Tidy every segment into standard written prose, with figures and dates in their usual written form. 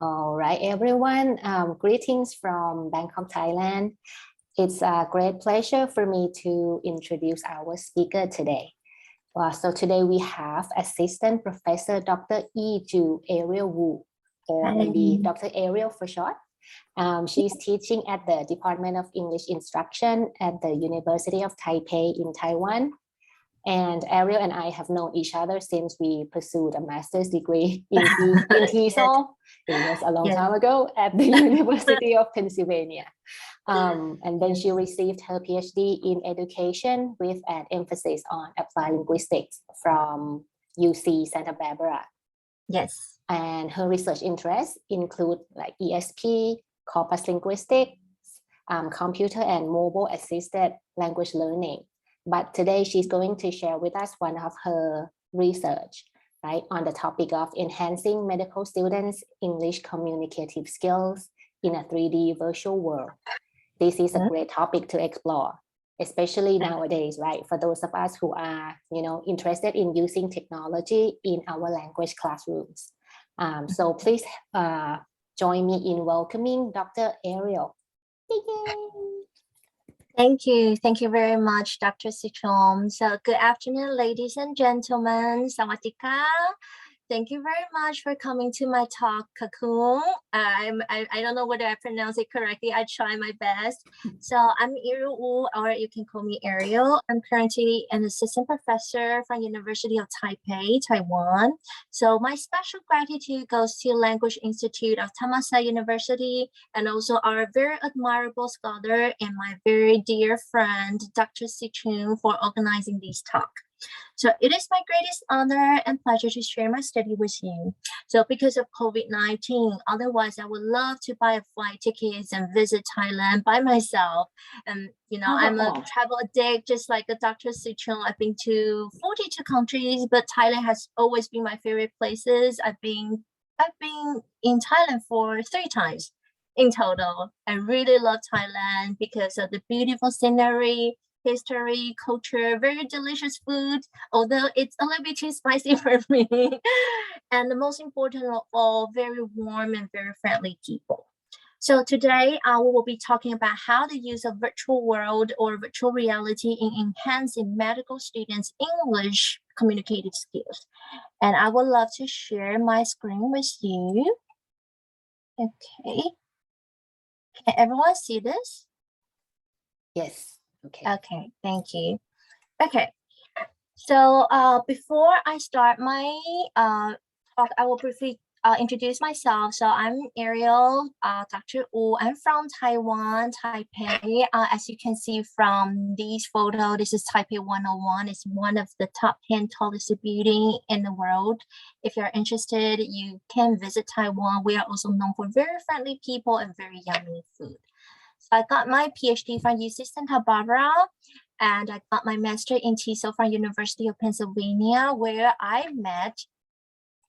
All right, everyone. Greetings from Bangkok, Thailand. It's a great pleasure for me to introduce our speaker today. So today we have Assistant Professor Dr. Ariel Wu, or maybe Dr. Ariel for short. She's teaching at the Department of English Instruction at the University of Taipei in Taiwan. And Ariel and I have known each other since we pursued a master's degree in TESOL. It was a long time ago at the University of Pennsylvania. And then she received her PhD in education with an emphasis on applied linguistics from UC Santa Barbara. Yes. And her research interests include like ESP, corpus linguistics, computer and mobile assisted language learning. But today she's going to share with us one of her research, right, on the topic of enhancing medical students' English communicative skills in a 3D virtual world. This is a great topic to explore, especially nowadays, right? For those of us who are, interested in using technology in our language classrooms. So please join me in welcoming Dr. Ariel. Thank you. Thank you very much, Dr. Sichom. So good afternoon, ladies and gentlemen. Sawadika. Thank you very much for coming to my talk, Kakung. I don't know whether I pronounce it correctly. I try my best. So I'm Ariel Wu, or you can call me Ariel. I'm currently an assistant professor from University of Taipei, Taiwan. So my special gratitude goes to Language Institute of Thammasat University, and also our very admirable scholar and my very dear friend, Dr. Sichum, for organizing this talk. So it is my greatest honor and pleasure to share my study with you. So because of COVID-19, otherwise I would love to buy a flight tickets and visit Thailand by myself. And I'm a travel addict, just like a Dr. Sichon. I've been to 42 countries, but Thailand has always been my favorite places. I've been in Thailand for 3 times in total. I really love Thailand because of the beautiful scenery, history, culture, very delicious food, although it's a little bit too spicy for me. And the most important of all, very warm and very friendly people. So today we will be talking about how the use of virtual world or virtual reality in enhancing medical students' English communicative skills. And I would love to share my screen with you. Okay. Can everyone see this? Yes. Okay, thank you. Okay, so before I start my talk, I will briefly introduce myself. So I'm Ariel, Dr. Wu. I'm from Taiwan, Taipei. As you can see from this photo, this is Taipei 101. It's one of the top 10 tallest buildings in the world. If you're interested, you can visit Taiwan. We are also known for very friendly people and very yummy food. So I got my PhD from UC Santa Barbara, and I got my master in TESOL from University of Pennsylvania, where I met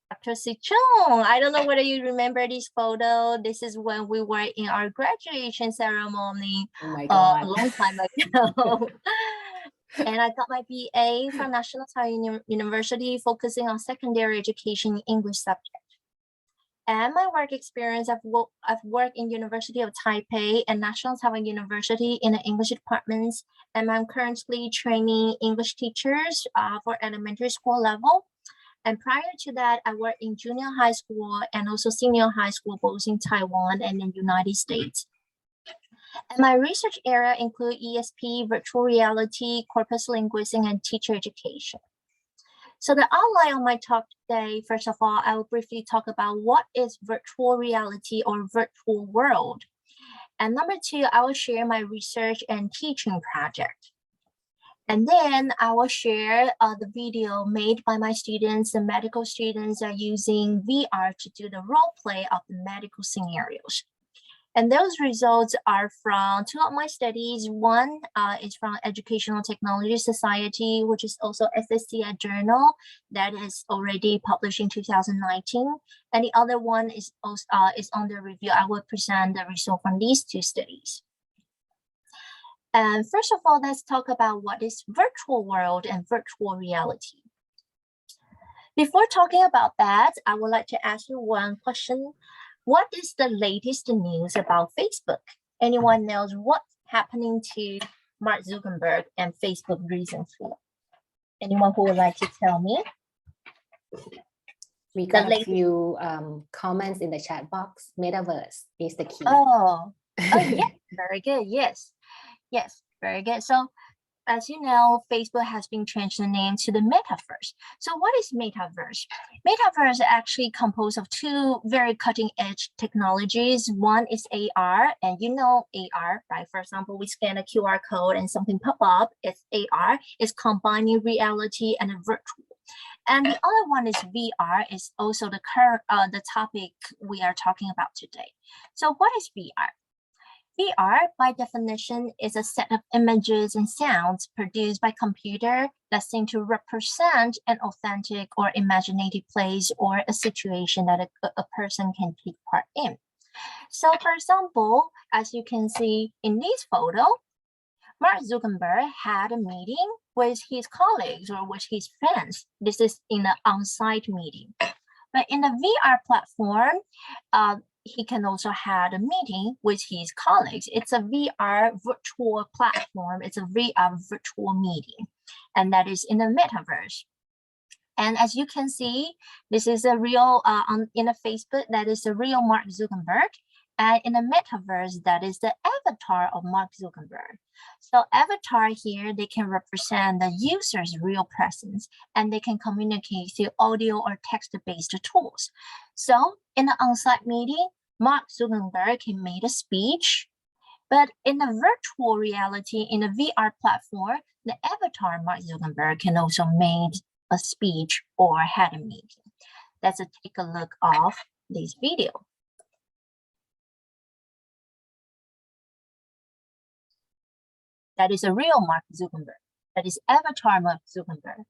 Dr. Sichong. I don't know whether you remember this photo. This is when we were in our graduation ceremony a long time ago. And I got my BA from National Taiwan University, focusing on secondary education in English subject. And my work experience, I've worked in University of Taipei and National Taiwan University in the English departments, and I'm currently training English teachers for elementary school level. And prior to that, I worked in junior high school and also senior high school, both in Taiwan and in the United States. And my research area include ESP, virtual reality, corpus linguistics, and teacher education. So the outline of my talk today, first of all, I will briefly talk about what is virtual reality or virtual world. And number 2, I will share my research and teaching project. And then I will share the video made by my students. The medical students are using VR to do the role play of the medical scenarios. And those results are from 2 of my studies. One is from Educational Technology Society, which is also SSCI journal that is already published in 2019. And the other one is also, is under review. I will present the result from these 2 studies. And first of all, let's talk about what is virtual world and virtual reality. Before talking about that, I would like to ask you one question. What is the latest news about Facebook? Anyone knows what's happening to Mark Zuckerberg and Facebook recently? Anyone who would like to tell me? We got a few comments in the chat box. Metaverse is the key. Oh, yeah, very good. Yes, very good. So, as you know, Facebook has been changed the name to the Metaverse. So what is Metaverse? Metaverse is actually composed of two very cutting edge technologies. One is AR, and you know AR, right? For example, we scan a QR code and something pop up. It's AR. It's combining reality and virtual. And the other one is VR, is also the topic we are talking about today. So what is VR? VR, by definition, is a set of images and sounds produced by computer that seem to represent an authentic or imaginative place or a situation that a person can take part in. So, for example, as you can see in this photo, Mark Zuckerberg had a meeting with his colleagues or with his friends. This is in an on-site meeting. But in the VR platform, he can also have a meeting with his colleagues. It's a VR virtual platform. It's a VR virtual meeting, and that is in the metaverse. And as you can see, this is a real, in a Facebook, that is the real Mark Zuckerberg. And in the metaverse, that is the avatar of Mark Zuckerberg. So avatar here, they can represent the user's real presence, and they can communicate through audio or text-based tools. So in the on-site meeting, Mark Zuckerberg can make a speech, but in the virtual reality, in the VR platform, the avatar Mark Zuckerberg can also make a speech or had a meeting. Let's take a look of this video. That is a real Mark Zuckerberg. That is avatar Mark Zuckerberg.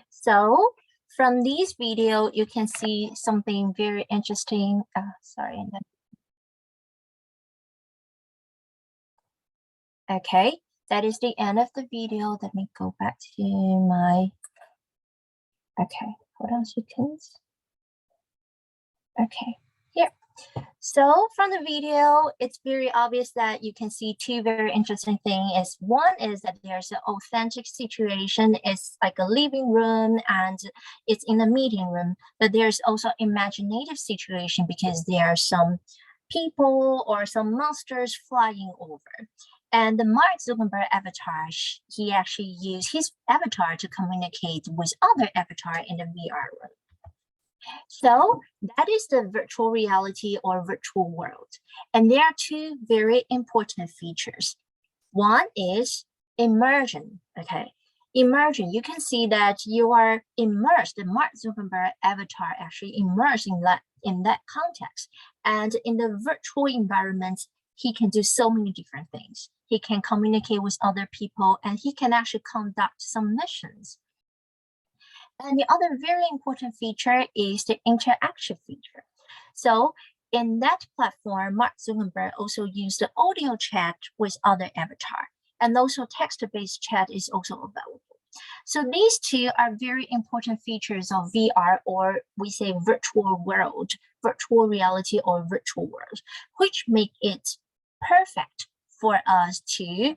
So from this video, you can see something very interesting. Okay, that is the end of the video. Let me go back to my, okay, hold on seconds. Okay, here. So from the video, it's very obvious that you can see two very interesting things. One is that there's an authentic situation. It's like a living room and it's in a meeting room, but there's also imaginative situation because there are some people or some monsters flying over. And the Mark Zuckerberg avatar, he actually used his avatar to communicate with other avatar in the VR room. So that is the virtual reality or virtual world. And there are two very important features. One is immersion, okay? Immersion, you can see that you are immersed, the Mark Zuckerberg avatar actually immersed in that context. And in the virtual environment, he can do so many different things. He can communicate with other people and he can actually conduct some missions. And the other very important feature is the interaction feature. So in that platform, Mark Zuckerberg also used the audio chat with other avatar, and also text-based chat is also available. So these two are very important features of VR, or we say virtual world, virtual reality or virtual world, which make it perfect for us to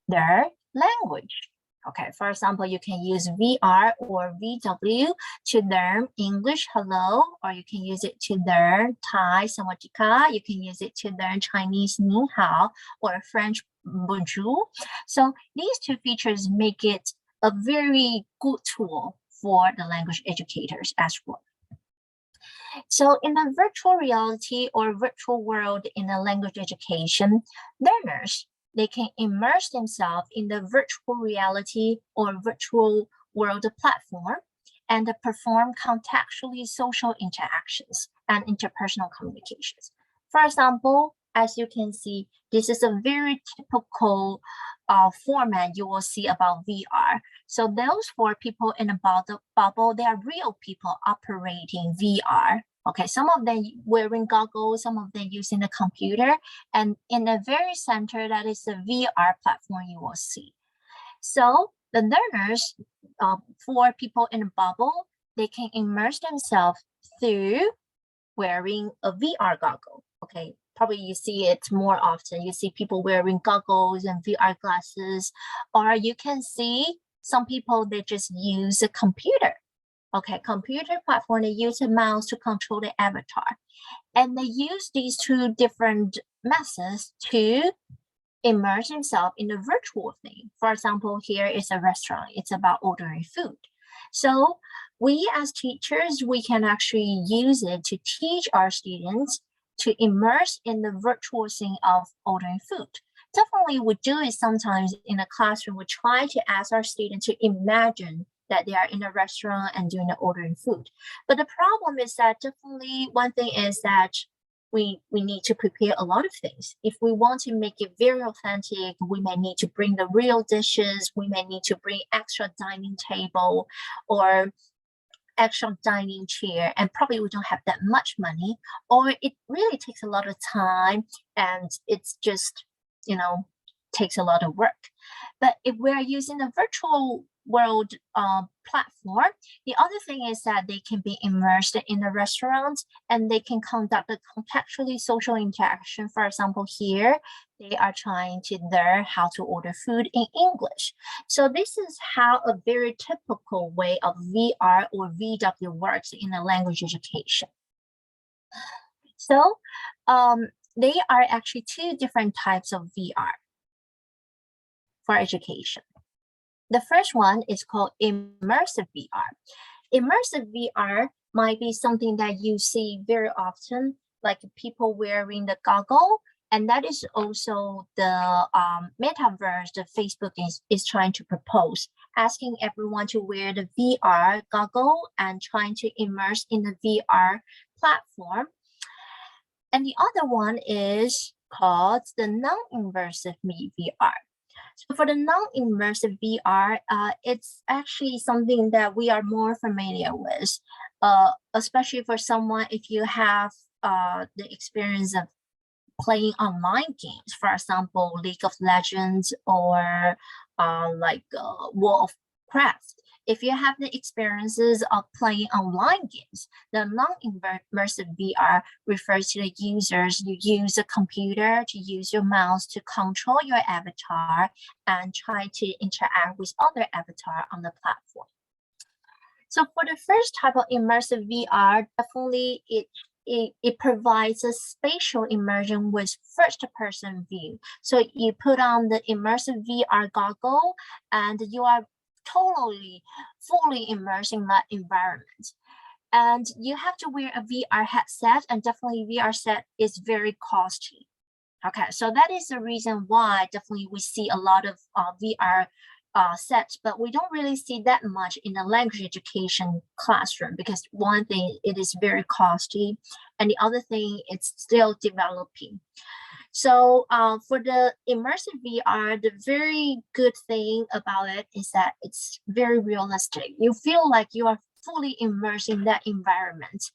learn language. Okay, for example, you can use VR or VW to learn English, hello, or you can use it to learn Thai, sawadika. You can use it to learn Chinese, ni hao, or French, bonjour. So these two features make it a very good tool for the language educators as well. So in the virtual reality or virtual world in the language education, learners, they can immerse themselves in the virtual reality or virtual world platform, and perform contextually social interactions and interpersonal communications. For example, as you can see, this is a very typical format you will see about VR. So those 4 people in a bubble, they are real people operating VR. Okay, some of them wearing goggles, some of them using the computer, and in the very center, that is the VR platform you will see. So the learners, 4 people in a bubble, they can immerse themselves through wearing a VR goggle. Okay, probably you see it more often. You see people wearing goggles and VR glasses, or you can see some people, they just use a computer. Okay, computer platform, they use a mouse to control the avatar. And they use these 2 different methods to immerse themselves in a virtual thing. For example, here is a restaurant. It's about ordering food. So we as teachers, we can actually use it to teach our students to immerse in the virtual thing of ordering food. Definitely we do it sometimes in a classroom. We try to ask our students to imagine that they are in a restaurant and doing the ordering food. But the problem is that definitely one thing is that we need to prepare a lot of things. If we want to make it very authentic, we may need to bring the real dishes, we may need to bring extra dining table or extra dining chair, and probably we don't have that much money, or it really takes a lot of time and it's just, takes a lot of work. But if we're using a virtual world platform, the other thing is that they can be immersed in a restaurant and they can conduct a contextually social interaction. For example, here, they are trying to learn how to order food in English. So this is how a very typical way of VR or VW works in a language education. So they are actually 2 different types of VR for education. The first one is called immersive VR. Immersive VR might be something that you see very often, like people wearing the goggle, and that is also the metaverse that Facebook is trying to propose, asking everyone to wear the VR goggle and trying to immerse in the VR platform. And the other one is called the non-immersive VR. So for the non-immersive VR, it's actually something that we are more familiar with, especially for someone if you have the experience of playing online games, for example, League of Legends or World of Craft. If you have the experiences of playing online games, the non-immersive VR refers to the users. You use a computer to use your mouse to control your avatar and try to interact with other avatar on the platform. So for the first type of immersive VR, definitely it provides a spatial immersion with first-person view. So you put on the immersive VR goggle and you are totally, fully immersed in that environment. And you have to wear a VR headset, and definitely VR set is very costly. Okay, so that is the reason why definitely we see a lot of VR sets, but we don't really see that much in the language education classroom because one thing, it is very costly, and the other thing, it's still developing. So for the immersive VR, the very good thing about it is that it's very realistic. You feel like you are fully immersed in that environment.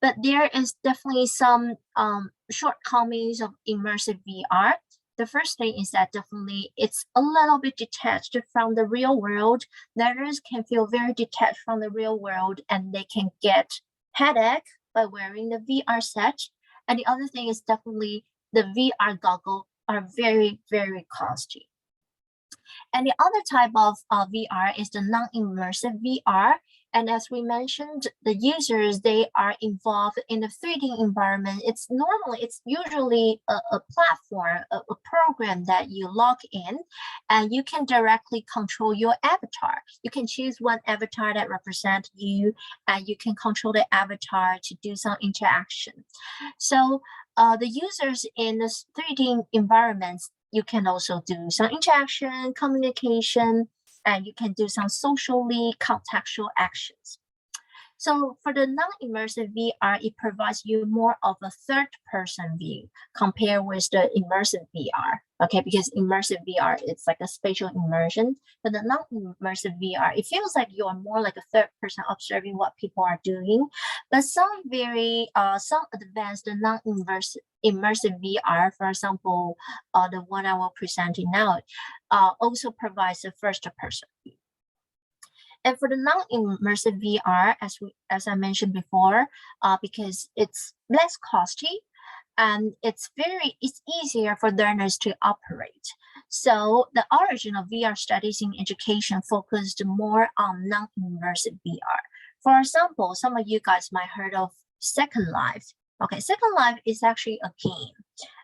But there is definitely some shortcomings of immersive VR. The first thing is that definitely it's a little bit detached from the real world. Learners can feel very detached from the real world and they can get headache by wearing the VR set. And the other thing is definitely the VR goggles are very, very costly. And the other type of VR is the non-immersive VR. And as we mentioned, the users, they are involved in the 3D environment. It's usually a platform, a program that you log in, and you can directly control your avatar. You can choose one avatar that represents you, and you can control the avatar to do some interaction. So the users in the 3D environments, you can also do some interaction, communication, and you can do some socially contextual actions. So for the non-immersive VR, it provides you more of a third-person view compared with the immersive VR. Okay, because immersive VR, it's like a spatial immersion. But the non-immersive VR, it feels like you are more like a third person observing what people are doing. But some advanced non-immersive VR, for example, the one I will present now, also provides a first-person view. And for the non-immersive VR, as I mentioned before, because it's less costly and it's easier for learners to operate. So the origin of VR studies in education focused more on non-immersive VR. For example, some of you guys might heard of Second Life. Okay, Second Life is actually a game.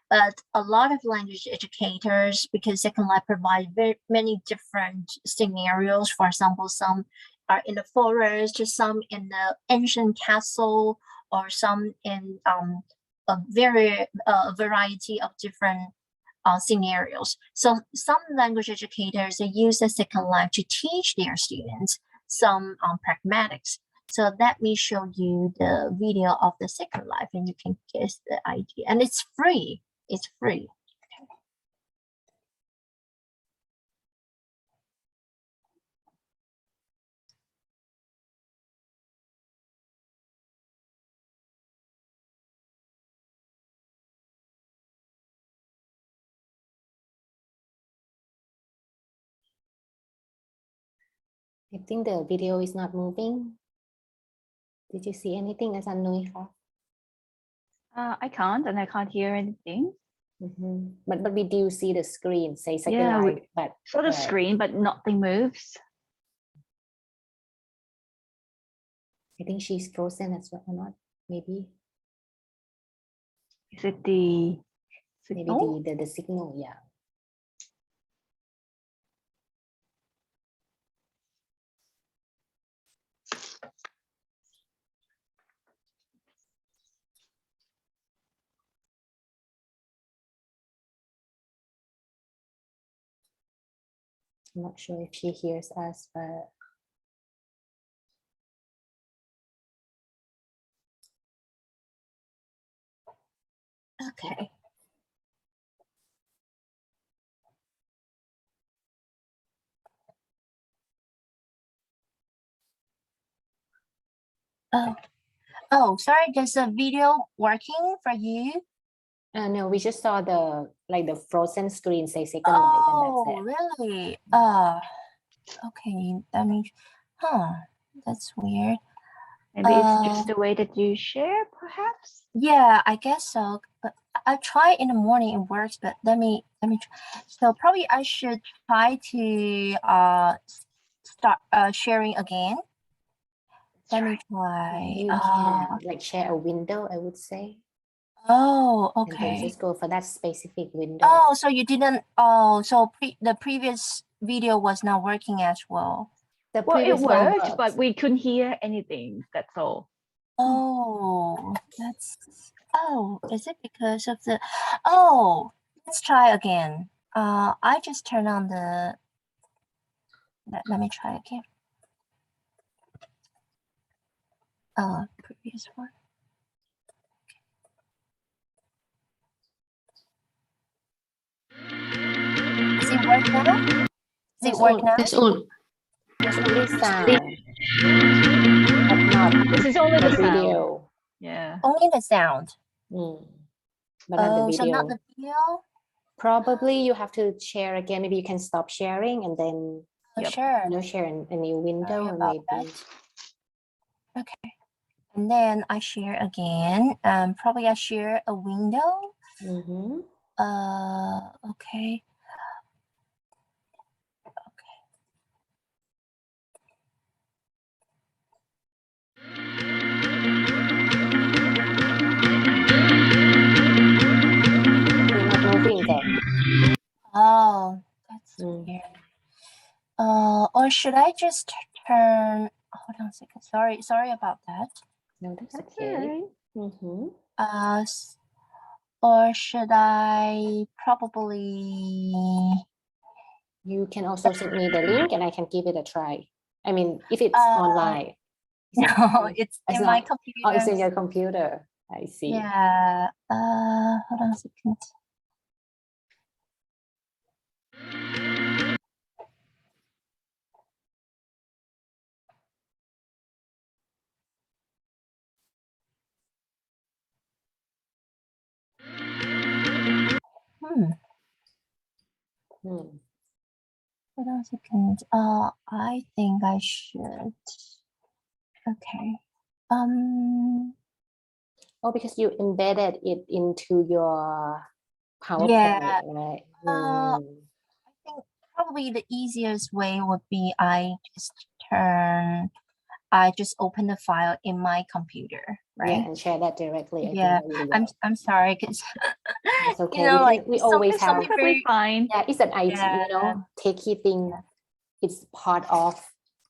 But a lot of language educators, because Second Life provides very many different scenarios. For example, some are in the forest, some in the ancient castle, or some in a variety of different scenarios. So some language educators use the Second Life to teach their students some pragmatics. So let me show you the video of the Second Life, and you can guess the idea. And it's free. It's free. I think the video is not moving. Did you see anything as Anui? I can't, and I can't hear anything. But we do see the screen, say Second Yeah, Life, but saw the screen, but nothing moves. I think she's frozen as well, or not? Maybe. Is it the signal? Maybe the signal, yeah. I'm not sure if she hears us, but Okay. Oh, sorry. There's a video working for you. no, we just saw the frozen screen, say Second Life, and that's it. Really? Okay. That means, that's weird. Maybe it's just the way that you share, perhaps. Yeah, I guess so. But I try in the morning, it works. But let me try. So probably I should try to start sharing again. Let me try. You can like share a window, I would say. Oh, And then okay. just go for that specific window. Oh, so you didn't. Oh, so the previous video was not working as well. Well, it worked, but we couldn't hear anything. That's all. Oh, that's. Oh, is it because of the? Oh, let's try again. I just turn on the. Let me try again. Previous one. Does it work now? Does it work now? There's only sound, but not. This is only the video. sound. Yeah. Only the sound. But not the video. So not the video. Probably you have to share again. Maybe you can stop sharing and then Sure. Share a new window, or maybe. Okay. And then I share again. Probably I share a window. Okay. We're not moving then. Oh, that's weird. Or should I just turn? Hold on a second. Sorry about that. No, that's okay. Or should I probably? You can also send me the link and I can give it a try. I mean, if it's online, No, it's It's in my not. computer. Oh, it's in your computer. I see. Yeah. Hold on a second. Hmm. Hold on a second. I think I should. Okay. Oh, because you embedded it into your PowerPoint, Yeah. right? I think probably the easiest way would be I just open the file in my computer, right? Yeah, and share that directly. I Yeah, think that really well. I'm sorry because It's okay. you know, like we always have. something Perfectly very fine. Yeah, it's an IT. Yeah. You know, techie thing. It's part of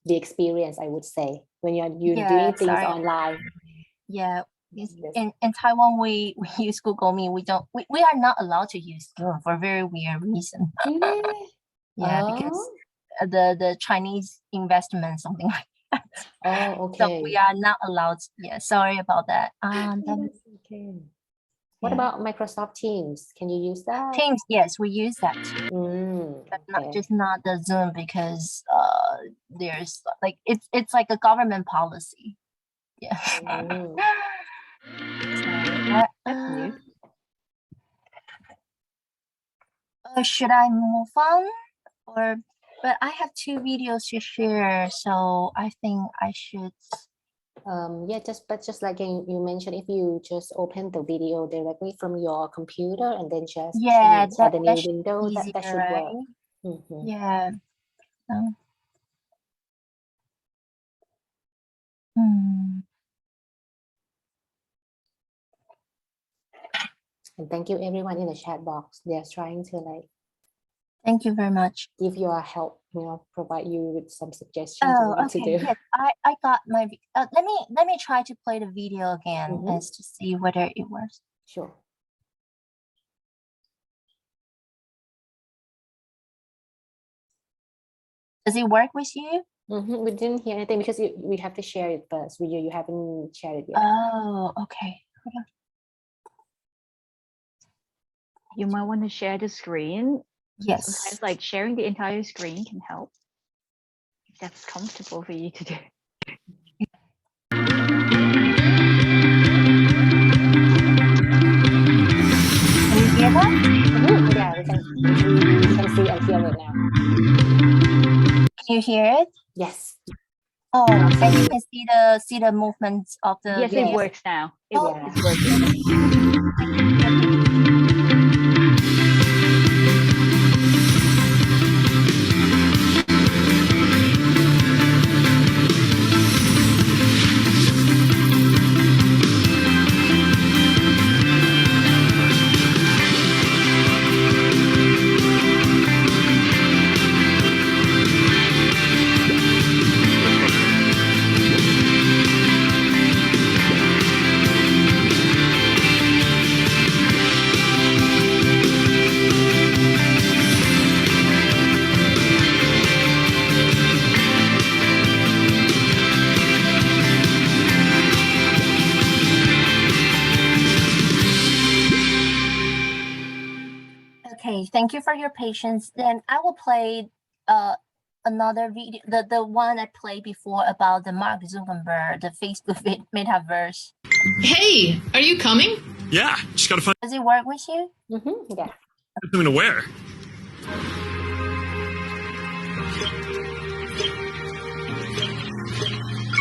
the experience, I would say, when you're doing things sorry. online. Yeah. Yes. In Taiwan, we use Google Meet. We are not allowed to use Zoom for a very weird reason. Really? Yeah, because the Chinese investment, something like that. Oh, okay. So we are not allowed. Yeah, sorry about that. That's okay. What about Microsoft Teams? Can you use that? Teams? Yes, we use that. But Okay. not the Zoom because there's like it's like a government policy. Yeah. That's new. Should I move on but I have 2 videos to share, so I think I should. Yeah, just like you mentioned, if you just open the video directly from your computer and then just add a new window, that should work. Yeah. And thank you everyone in the chat box. They're trying to like. Thank you very much. Give your help, provide you with some suggestions on what to do. Yes, I got my. Let me try to play the video again as to see whether it works. Sure. Does it work with you? We didn't hear anything because we have to share it first. You haven't shared it yet. Oh, okay. Hold on. You might want to share the screen. Yes. Sometimes like sharing the entire screen can help. If that's comfortable for you to do. Can you hear that? Yeah, we can see and hear it now. Can you hear it? Yes. Oh, and you can see the movements of the. Yes, it works now. It's Okay, thank you for your patience. Then I will play another video, the one I played before about the Mark Zuckerberg, the Facebook metaverse. Hey, are you coming? Yeah, just gotta find Does it work with you? Yeah. something to wear.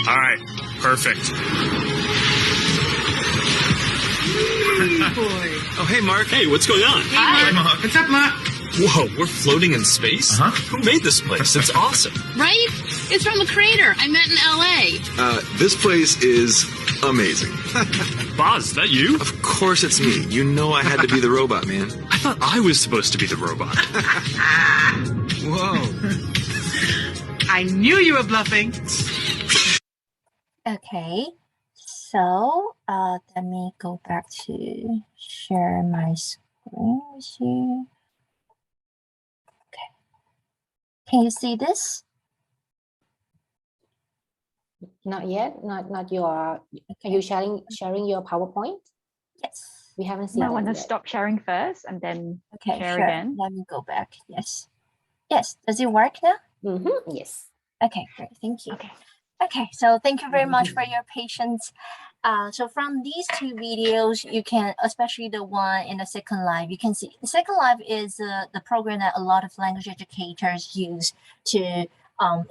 All right, perfect. Oh, hey, Mark. Hey, what's going on? Hi, Mark. What's up, Mark? Whoa, we're floating in space? Who made this place? It's awesome. Right? It's from the creator I met in L.A. This place is amazing. Boz, is that you? Of course it's me. You know I had to be the robot, man. I thought I was supposed to be the robot. Whoa. I knew you were bluffing. Okay, so let me go back to share my screen with you. Okay, can you see this? Not yet. Not your. Are you sharing your PowerPoint? Yes. We haven't seen I that want to yet. stop sharing first and then Okay, share sure. again. Let me go back. Yes. Yes. Does it work now? Yes. Okay, great. Thank you. Okay. Okay, so thank you very much for your patience. So from these two videos, you can, especially the one in the Second Life, you can see Second Life is the program that a lot of language educators use to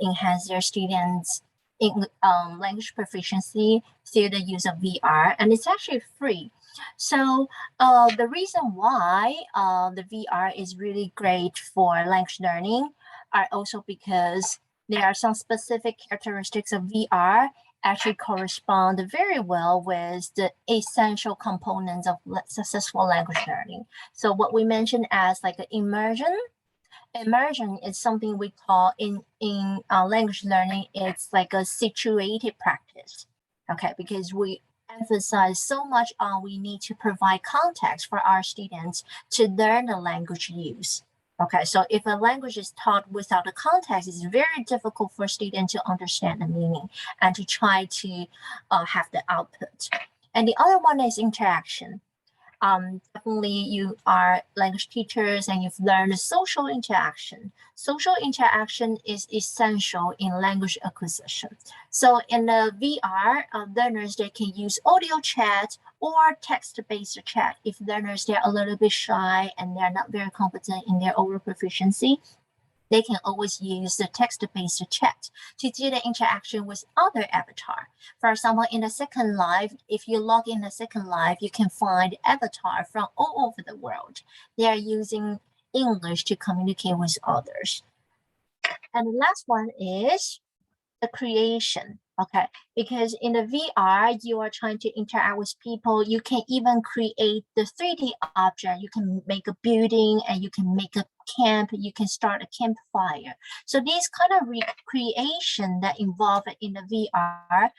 enhance their students' language proficiency through the use of VR, and it's actually free. So the reason why the VR is really great for language learning are also because there are some specific characteristics of VR actually correspond very well with the essential components of successful language learning. So what we mentioned as like immersion is something we call in language learning, it's like a situated practice. Okay, because we emphasize so much on we need to provide context for our students to learn the language use. Okay, so if a language is taught without a context, it's very difficult for students to understand the meaning and to try to have the output. And the other one is interaction. Definitely you are language teachers and you've learned social interaction. Social interaction is essential in language acquisition. So in the VR, learners, they can use audio chat or text-based chat. If learners, they're a little bit shy and they're not very competent in their oral proficiency, they can always use the text-based chat to do the interaction with other avatar. For example, in the Second Life, if you log in the Second Life, you can find avatar from all over the world. They are using English to communicate with others. And the last one is the creation. Okay, because in the VR, you are trying to interact with people. You can even create the 3D object. You can make a building and you can make a camp. You can start a campfire. So these kind of recreation that involve in the VR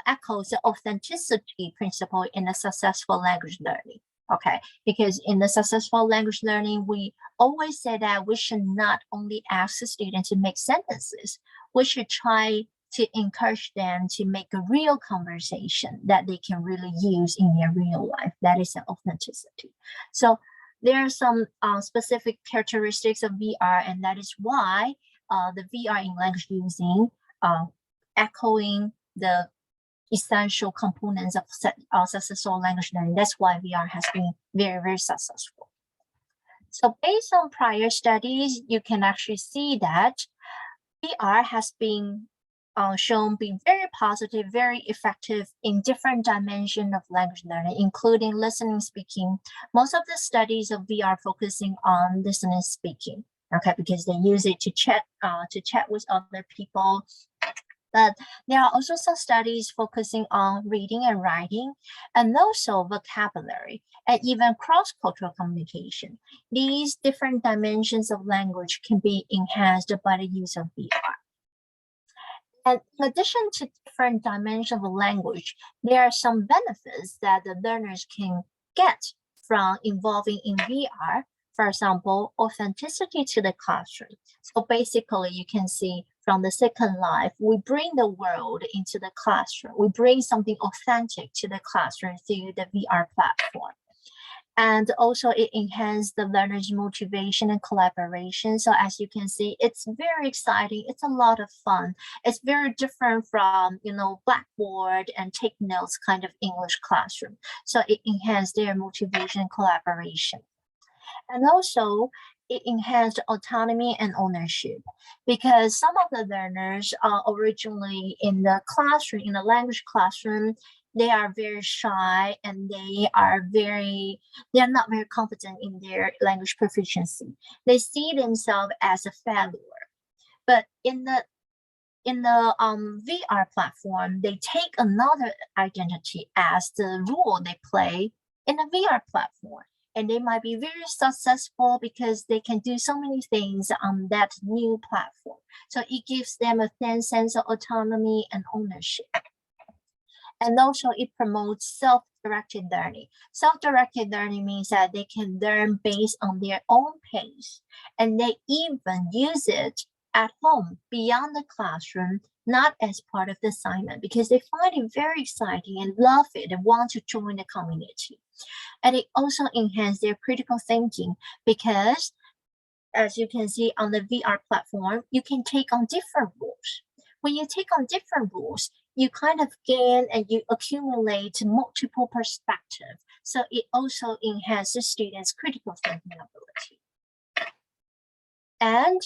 echoes the authenticity principle in the successful language learning. Okay, because in the successful language learning, we always say that we should not only ask the students to make sentences, we should try to encourage them to make a real conversation that they can really use in their real life. That is the authenticity. So there are some specific characteristics of VR, and that is why the VR in language using echoing the essential components of successful language learning. That's why VR has been very, very successful. So based on prior studies, you can actually see that VR has been shown being very positive, very effective in different dimensions of language learning, including listening, speaking. Most of the studies of VR focusing on listening, speaking. Okay, because they use it to chat with other people. But there are also some studies focusing on reading and writing, and also vocabulary, and even cross-cultural communication. These different dimensions of language can be enhanced by the use of VR. And in addition to different dimensions of language, there are some benefits that the learners can get from involving in VR. For example, authenticity to the classroom. So basically, you can see from the Second Life, we bring the world into the classroom. We bring something authentic to the classroom through the VR platform. And also it enhances the learner's motivation and collaboration. So as you can see, it's very exciting. It's a lot of fun. It's very different from, Blackboard and take notes kind of English classroom. So it enhances their motivation and collaboration. And also it enhanced autonomy and ownership, because some of the learners are originally in the classroom, in the language classroom, they are very shy and they are not very confident in their language proficiency. They see themselves as a failure. But in the VR platform, they take another identity as the role they play in the VR platform. And they might be very successful because they can do so many things on that new platform. So it gives them a thin sense of autonomy and ownership. And also it promotes self-directed learning. Self-directed learning means that they can learn based on their own pace. And they even use it at home beyond the classroom, not as part of the assignment, because they find it very exciting and love it and want to join the community. And it also enhances their critical thinking because, as you can see on the VR platform, you can take on different roles. When you take on different roles, you kind of gain and you accumulate multiple perspectives. So it also enhances students' critical thinking ability. And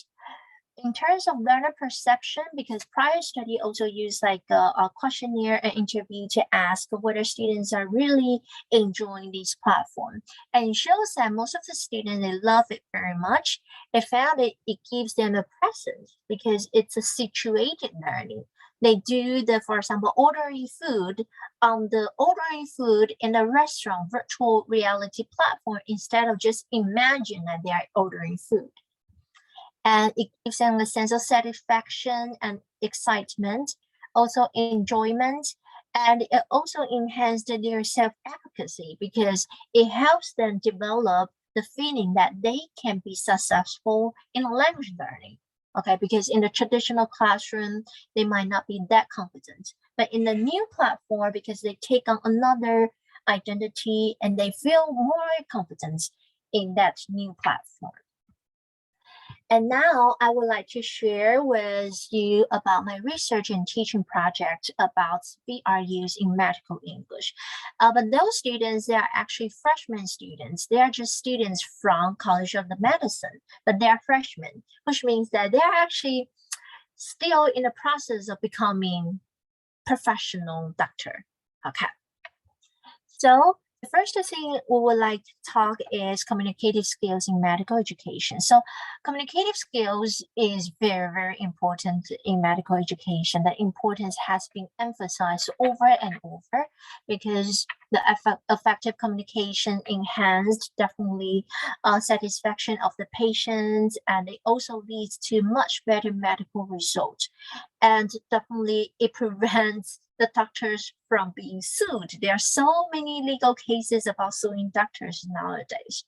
in terms of learner perception, because prior study also used like a questionnaire and interview to ask whether students are really enjoying this platform. And it shows that most of the students, they love it very much. They found it gives them a presence because it's a situated learning. They do the, for example, ordering food in a restaurant virtual reality platform instead of just imagine that they are ordering food. And it gives them a sense of satisfaction and excitement, also enjoyment, and it also enhances their self-efficacy because it helps them develop the feeling that they can be successful in language learning. Okay, because in the traditional classroom, they might not be that competent. But in the new platform, because they take on another identity and they feel more competent in that new platform. And now I would like to share with you about my research and teaching project about VR use in medical English. But those students, they are actually freshman students. They are just students from College of the Medicine, but they are freshmen, which means that they are actually still in the process of becoming professional doctor. Okay. So the first thing we would like to talk is communicative skills in medical education. So communicative skills is very, very important in medical education. The importance has been emphasized over and over because the effective communication enhanced definitely satisfaction of the patients, and it also leads to much better medical results. And definitely it prevents the doctors from being sued. There are so many legal cases about suing doctors nowadays.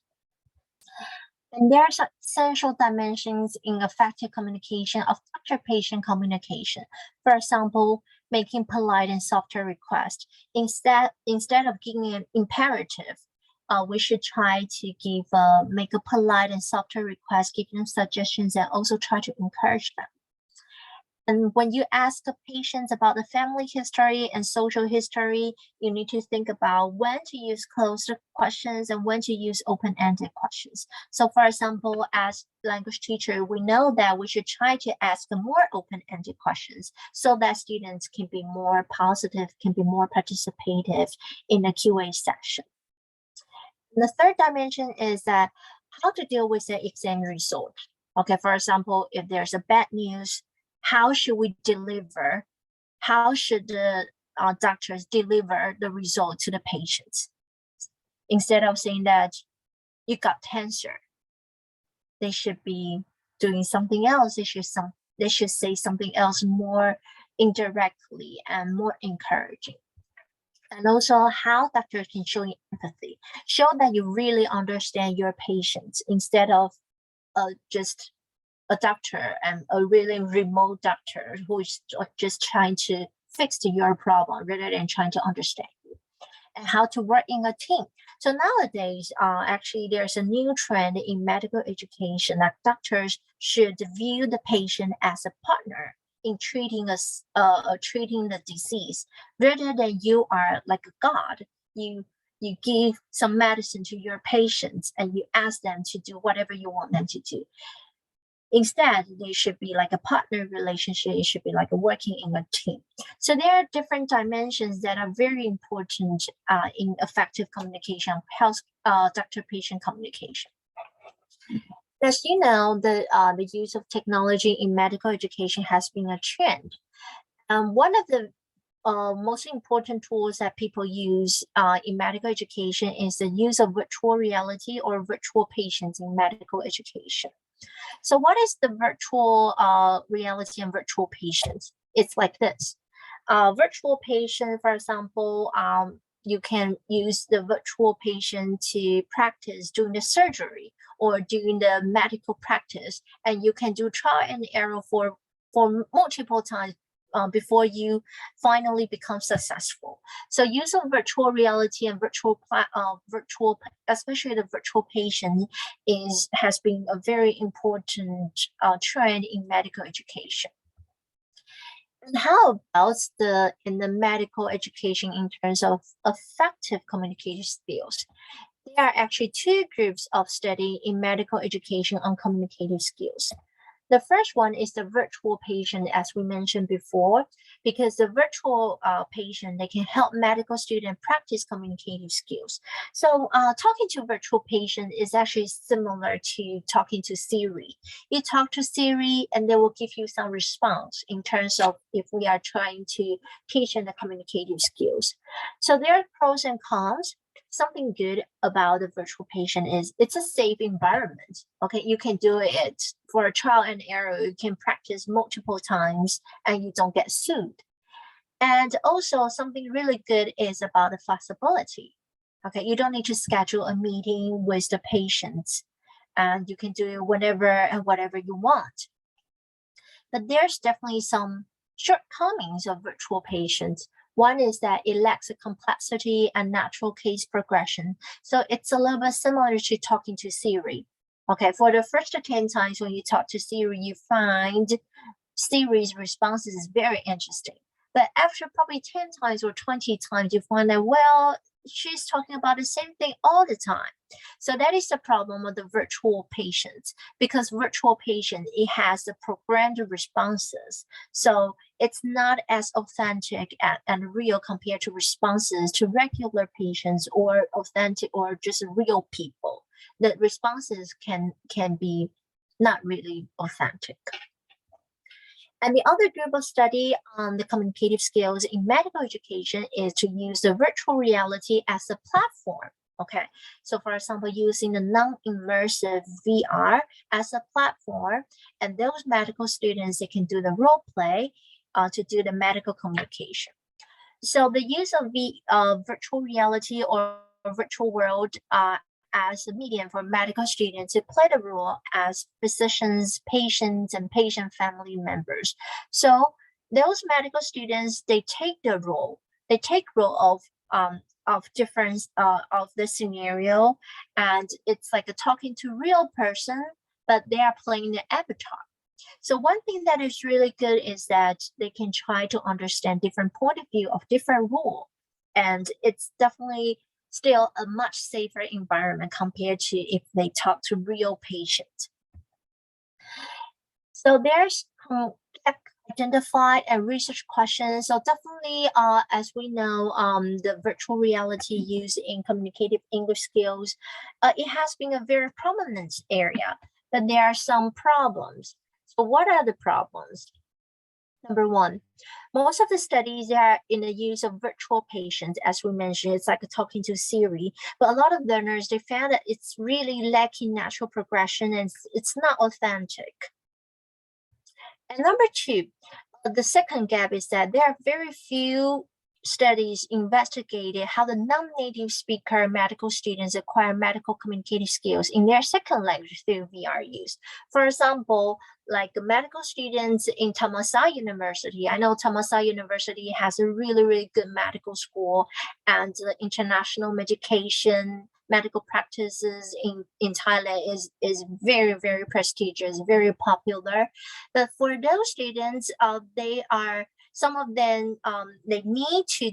And there are essential dimensions in effective communication of doctor-patient communication. For example, making polite and softer requests. Instead of giving an imperative, we should try to make a polite and softer request, give them suggestions, and also try to encourage them. And when you ask the patients about the family history and social history, you need to think about when to use closed questions and when to use open-ended questions. So for example, as language teacher, we know that we should try to ask more open-ended questions so that students can be more positive, can be more participative in the QA session. And the third dimension is that how to deal with the exam result. Okay, for example, if there's a bad news, how should we deliver? How should the doctors deliver the result to the patients? Instead of saying that you got cancer, they should be doing something else. They should say something else more indirectly and more encouraging. And also how doctors can show empathy, show that you really understand your patients instead of just a doctor and a really remote doctor who is just trying to fix your problem rather than trying to understand you. And how to work in a team. So nowadays, actually, there's a new trend in medical education that doctors should view the patient as a partner in treating the disease, rather than you are like a god. You give some medicine to your patients and you ask them to do whatever you want them to do. Instead, they should be like a partner relationship. It should be like a working in a team. So there are different dimensions that are very important in effective communication, health doctor-patient communication. As you know, the use of technology in medical education has been a trend. One of the most important tools that people use in medical education is the use of virtual reality or virtual patients in medical education. So what is the virtual reality and virtual patients? It's like this. Virtual patient, for example, you can use the virtual patient to practice doing the surgery or during the medical practice, and you can do trial and error for multiple times before you finally become successful. So use of virtual reality and virtual, especially the virtual patient, has been a very important trend in medical education. And how about in the medical education in terms of effective communication skills? There are actually two groups of study in medical education on communicative skills. The first one is the virtual patient, as we mentioned before, because the virtual patient, they can help medical students practice communicative skills. So talking to virtual patient is actually similar to talking to Siri. You talk to Siri and they will give you some response in terms of if we are trying to teach them the communicative skills. So there are pros and cons. Something good about the virtual patient is it's a safe environment. Okay, you can do it for a trial and error. You can practice multiple times and you don't get sued. And also something really good is about the flexibility. Okay, you don't need to schedule a meeting with the patients and you can do it whenever and whatever you want. But there's definitely some shortcomings of virtual patients. One is that it lacks a complexity and natural case progression. So it's a little bit similar to talking to Siri. Okay, for the first 10 times when you talk to Siri, you find Siri's responses is very interesting. But after probably 10 times or 20 times, you find that, well, she's talking about the same thing all the time. So that is the problem of the virtual patient, because virtual patient, it has the programmed responses. So it's not as authentic and real compared to responses to regular patients or authentic or just real people. The responses can be not really authentic. And the other group of study on the communicative skills in medical education is to use the virtual reality as a platform. Okay, so for example, using the non-immersive VR as a platform, and those medical students, they can do the role play to do the medical communication. So the use of virtual reality or virtual world as a medium for medical students to play the role as physicians, patients, and patient family members. So those medical students, they take the role. They take role of different of the scenario, and it's like a talking to real person, but they are playing the avatar. So one thing that is really good is that they can try to understand different point of view of different rule, and it's definitely still a much safer environment compared to if they talk to real patients. So there's identified and research questions. So definitely, as we know, the virtual reality used in communicative English skills, it has been a very prominent area, but there are some problems. So what are the problems? Number one, most of the studies are in the use of virtual patients, as we mentioned, it's like talking to Siri, but a lot of learners, they found that it's really lacking natural progression and it's not authentic. And number two, the second gap is that there are very few studies investigated how the non-native speaker medical students acquire medical communicative skills in their second language through VR use. For example, like medical students in Taipei University. I know Taipei University has a really, really good medical school, and international medical practices in Thailand is very, very prestigious, very popular. But for those students, some of them they need to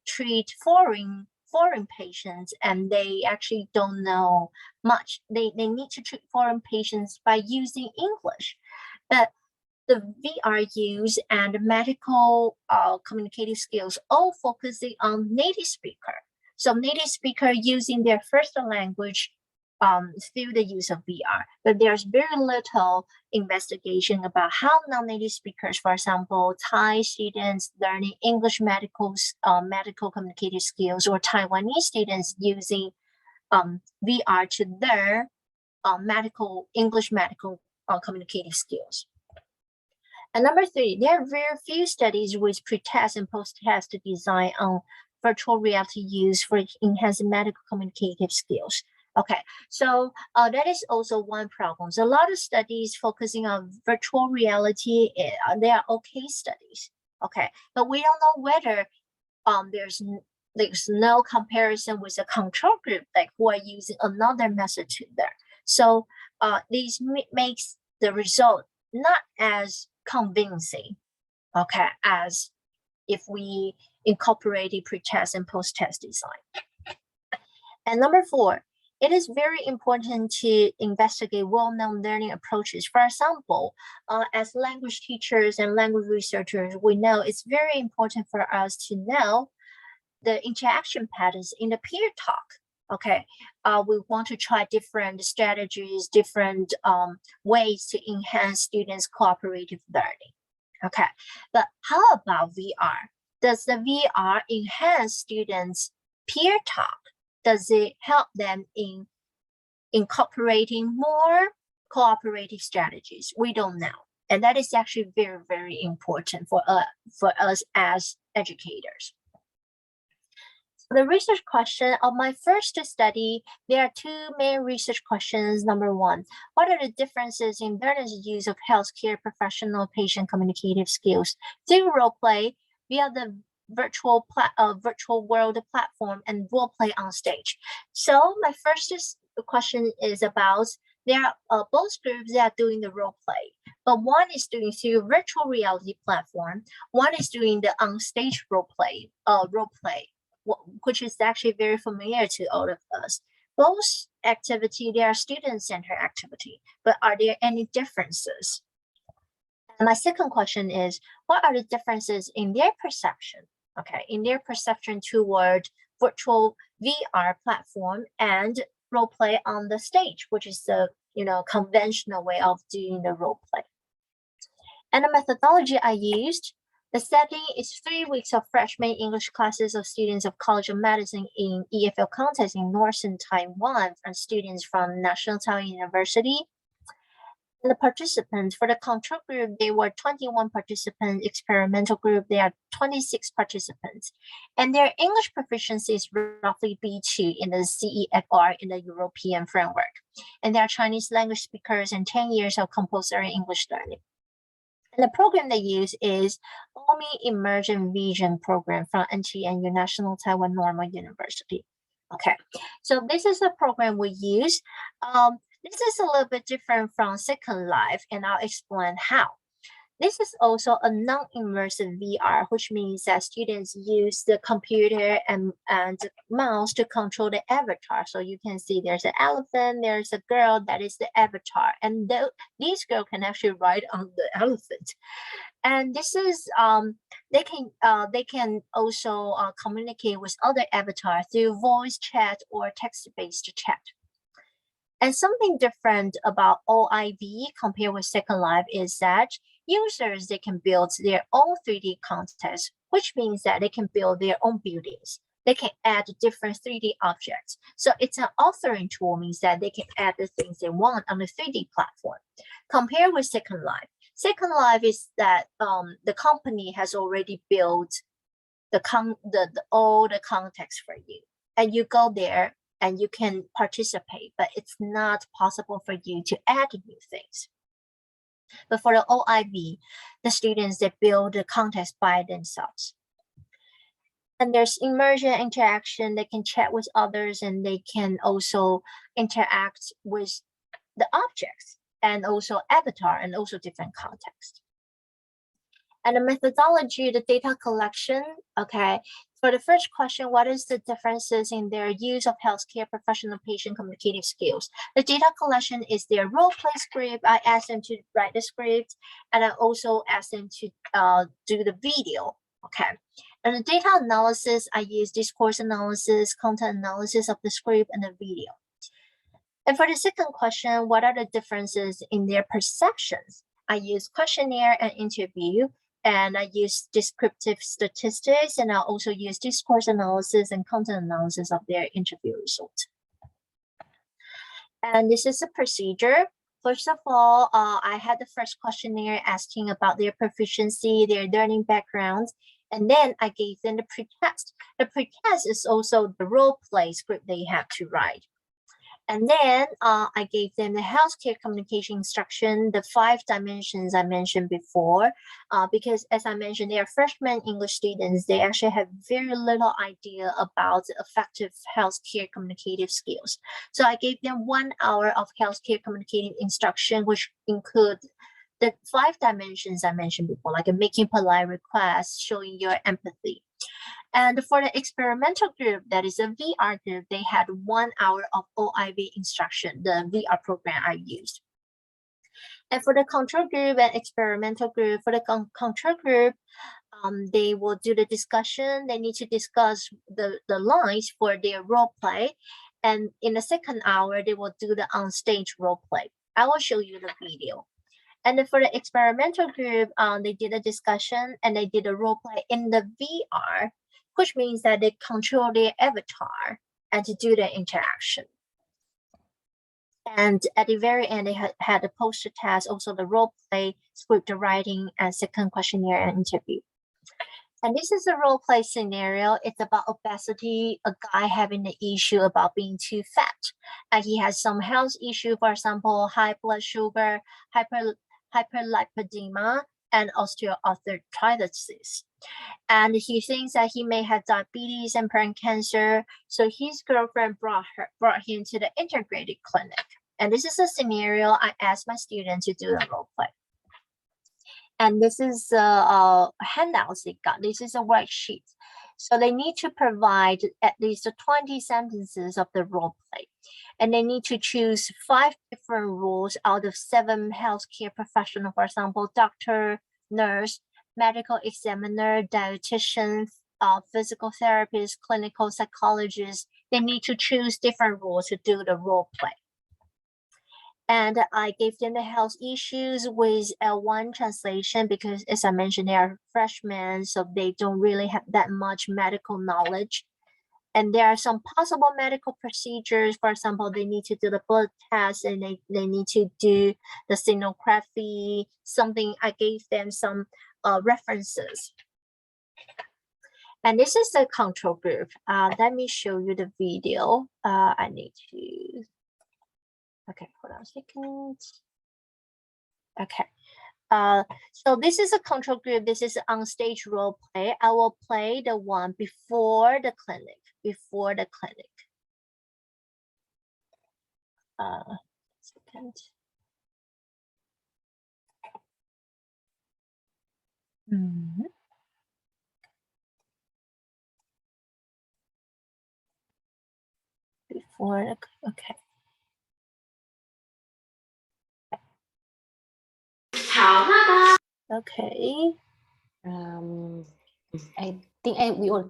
treat foreign patients, and they actually don't know much. They need to treat foreign patients by using English. But the VR use and medical communicative skills all focusing on native speaker. So native speaker using their first language through the use of VR. But there's very little investigation about how non-native speakers, for example, Thai students learning English medical communicative skills, or Taiwanese students using VR to learn English medical communicative skills. And number three, there are very few studies with pre-test and post-test design on virtual reality use for enhancing medical communicative skills. Okay, so that is also one problem. So a lot of studies focusing on virtual reality, they are okay studies. Okay, but we don't know whether there's no comparison with a control group, like who are using another method to there. So this makes the result not as convincing, okay, as if we incorporated pre-test and post-test design. And number 4, it is very important to investigate well-known learning approaches. For example, as language teachers and language researchers, we know it's very important for us to know the interaction patterns in the peer talk. Okay, we want to try different strategies, different ways to enhance students' cooperative learning. Okay, but how about VR? Does the VR enhance students' peer talk? Does it help them in incorporating more cooperative strategies? We don't know. And that is actually very, very important for us as educators. The research question of my first study, there are 2 main research questions. Number 1, what are the differences in learners' use of healthcare professional patient communicative skills through role play via the virtual world platform and role play on stage? So my first question is about, there are both groups that are doing the role play, but one is doing through virtual reality platform, one is doing the on stage role play, which is actually very familiar to all of us. Both activity, they are student-centered activity, but are there any differences? And my second question is, what are the differences in their perception? Okay, in their perception toward virtual VR platform and role play on the stage, which is the conventional way of doing the role play. And the methodology I used, the setting is 3 weeks of freshman English classes of students of College of Medicine in EFL context in northern Taiwan and students from National Taiwan University. And the participants for the control group, they were 21 participants. Experimental group, they are 26 participants. And their English proficiency is roughly B2 in the CEFR in the European framework. And they are Chinese language speakers and 10 years of compulsory English learning. And the program they use is OMI Immersion Vision program from NTNU, National Taiwan Normal University. Okay, so this is the program we use. This is a little bit different from Second Life, and I'll explain how. This is also a non-immersive VR, which means that students use the computer and mouse to control the avatar. So you can see there's an elephant, there's a girl, that is the avatar. And these girls can actually ride on the elephant. And this is, they can also communicate with other avatars through voice chat or text-based chat. And something different about OIV compared with Second Life is that users, they can build their own 3D context, which means that they can build their own buildings. They can add different 3D objects. So it's an authoring tool, means that they can add the things they want on the 3D platform. Compared with Second Life. Second Life is that the company has already built all the context for you. And you go there and you can participate, but it's not possible for you to add new things. But for the OIV, the students, they build the context by themselves. And there's immersion interaction. They can chat with others and they can also interact with the objects and also avatar and also different context. And the methodology, the data collection, okay. For the first question, what is the differences in their use of healthcare professional patient communicative skills? The data collection is their role play script. I asked them to write the script, and I also asked them to do the video, okay. And the data analysis, I use discourse analysis, content analysis of the script and the video. And for the second question, what are the differences in their perceptions? I use questionnaire and interview. And I use descriptive statistics, and I also use discourse analysis and content analysis of their interview results. And this is a procedure. First of all, I had the first questionnaire asking about their proficiency, their learning backgrounds, and then I gave them the pretest. The pretest is also the role play script they have to write. And then I gave them the healthcare communication instruction, the 5 dimensions I mentioned before, because as I mentioned, they are freshman English students. They actually have very little idea about effective healthcare communicative skills. So I gave them 1 hour of healthcare communicative instruction, which include the 5 dimensions I mentioned before, like making polite requests, showing your empathy. And for the experimental group, that is a VR group, they had 1 hour of OIV instruction, the VR program I used. And for the control group and experimental group, for the control group, they will do the discussion. They need to discuss the lines for their role play. And in the second hour, they will do the on-stage role play. I will show you the video. And then for the experimental group, they did a discussion and they did a role play in the VR, which means that they control their avatar and to do the interaction. And at the very end, they had a poster test, also the role play, script writing, and second questionnaire and interview. And this is a role play scenario. It's about obesity, a guy having the issue about being too fat. And he has some health issue, for example, high blood sugar, hyperlipidemia, and osteoarthritis. And he thinks that he may have diabetes and brain cancer. So his girlfriend brought him to the integrated clinic. And this is a scenario I asked my students to do a role play. And this is a handouts they got. This is a worksheet. So they need to provide at least 20 sentences of the role play. And they need to choose 5 different roles out of 7 healthcare professionals, for example, doctor, nurse, medical examiner, dietitian, physical therapist, clinical psychologist. They need to choose different roles to do the role play. And I gave them the health issues with L1 translation because, as I mentioned, they are freshmen, so they don't really have that much medical knowledge. And there are some possible medical procedures. For example, they need to do the blood test and they need to do the sonography, something. I gave them some references. And this is the control group. Let me show you the video. I need to... Okay, hold on a second. Okay. So this is a control group. This is on stage role play. I will play the one before the clinic. Before the clinic. Second. Before the, okay. Okay. I think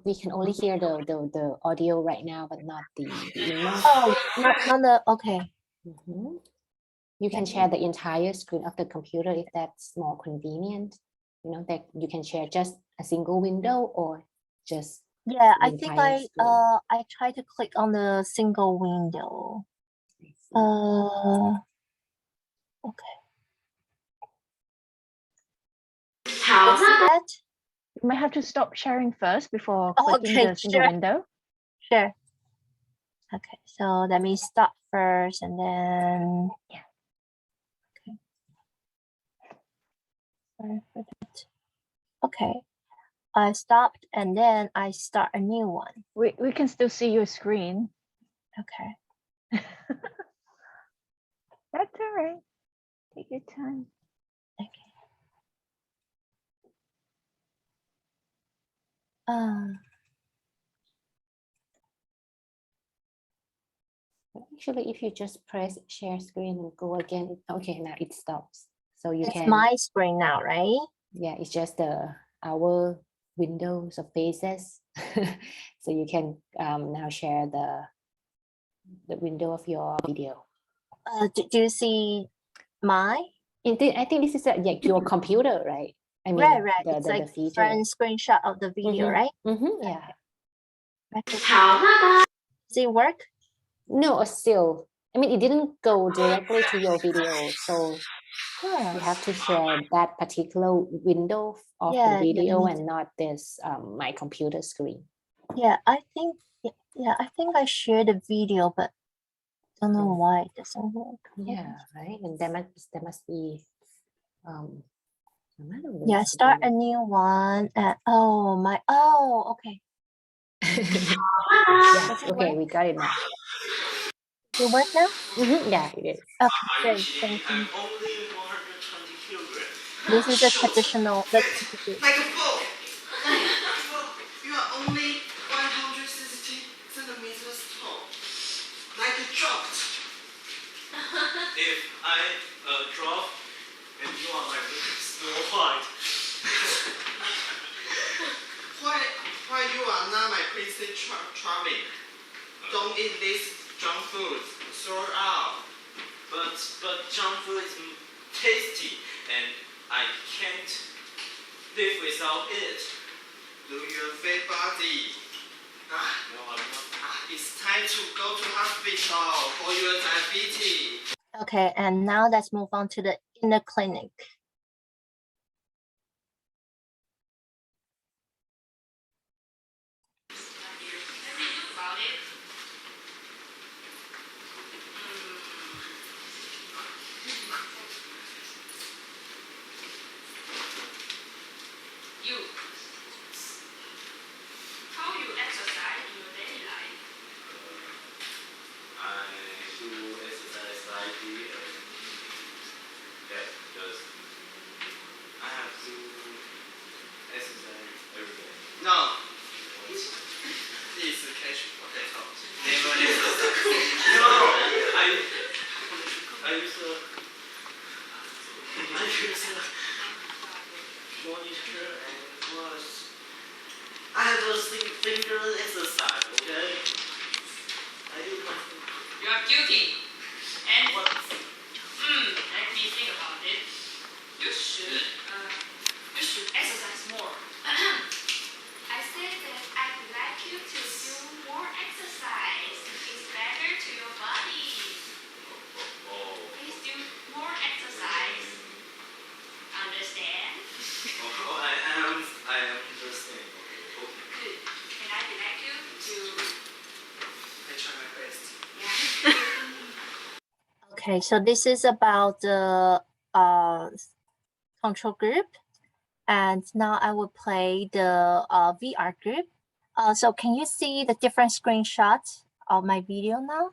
we can only hear the audio right now, but not the image. Oh, not the, okay. You can share the entire screen of the computer if that's more convenient. You know, that you can share just a single window or just... Yeah, I think I tried to click on the single window. Okay. That? You might have to stop sharing first before clicking the single window. Sure. Okay, so let me stop first and then, yeah. Okay. Okay, I stopped and then I start a new one. We can still see your screen. Okay. That's all right. Take your time. Okay. Actually, if you just press share screen and go again, okay, now it stops. So you it's my screen now, right? Yeah, it's just our windows of faces. So you can now share the window of your video. Do you see my? I think this is your computer, right? I mean, right. The, it's the, like the feature. front screenshot of the video, right? Yeah. Does it work? No, still. I mean, it didn't go directly to your video, so you have to share that particular window of the video and not this my computer screen. Yeah, I think I shared the video, but Don't know Mm. why it doesn't work. Yeah, right. And there must be another way Yeah, to start do a new one. Okay. Yeah, Does it okay, work? we got it now. It work now? Yeah, it is. Okay, great. Thank you. This is a traditional. The group. Like a bull. You are only 160 centimeters tall. Like a dropped. If I drop and you are like Snow White. Why you are not my princess charming? Don't eat this junk food. Throw it out. But junk food is tasty and I can't live without it. Do your fake body. No, I'm not. It's time to go to hospital for your diabetes. Okay, and now let's move on to the inner clinic. How you exercise in your daily life? I do exercise slightly and yeah, because I have to exercise every day. No. This is cashew potato. Never exercise. No, I use a monitor and plus I have a finger exercise, okay? I do my finger. You are guilty. And What? let me think about it. You should exercise more. I said that I'd like you to do more exercise. It's better to your body. Oh. Please do more exercise. Understand? Oh, I understand. Okay. Good. And I'd like you to, I try my best. yeah. Okay, so this is about the control group. And now I will play the VR group. So can you see the different screenshots of my video now?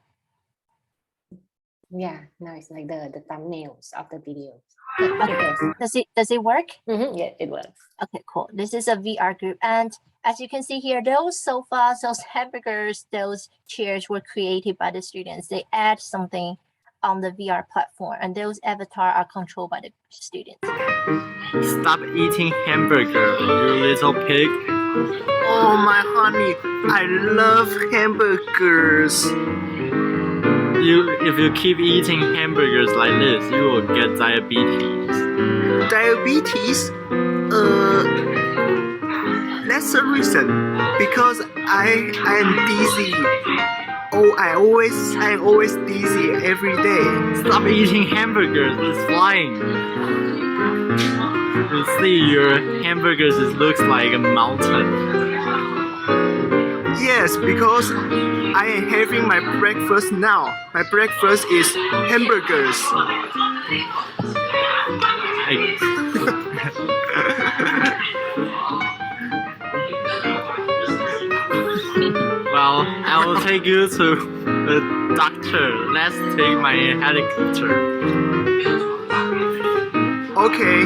Yeah, now it's like the thumbnails of the videos. Okay. Does it work? Yeah, it works. Okay, cool. This is a VR group. And as you can see here, those sofas, those hamburgers, those chairs were created by the students. They add something on the VR platform, and those avatars are controlled by the students. Stop eating hamburger, you little pig. Oh my honey, I love hamburgers. If you keep eating hamburgers like this, you will get diabetes. Diabetes? That's the reason. Because I am dizzy. Oh, I always dizzy every day. Stop eating hamburgers, it's flying. You see, your hamburgers looks like a mountain. Yes, because I am having my breakfast now. My breakfast is hamburgers. Well, I will take you to the doctor. Let's take my helicopter. Okay.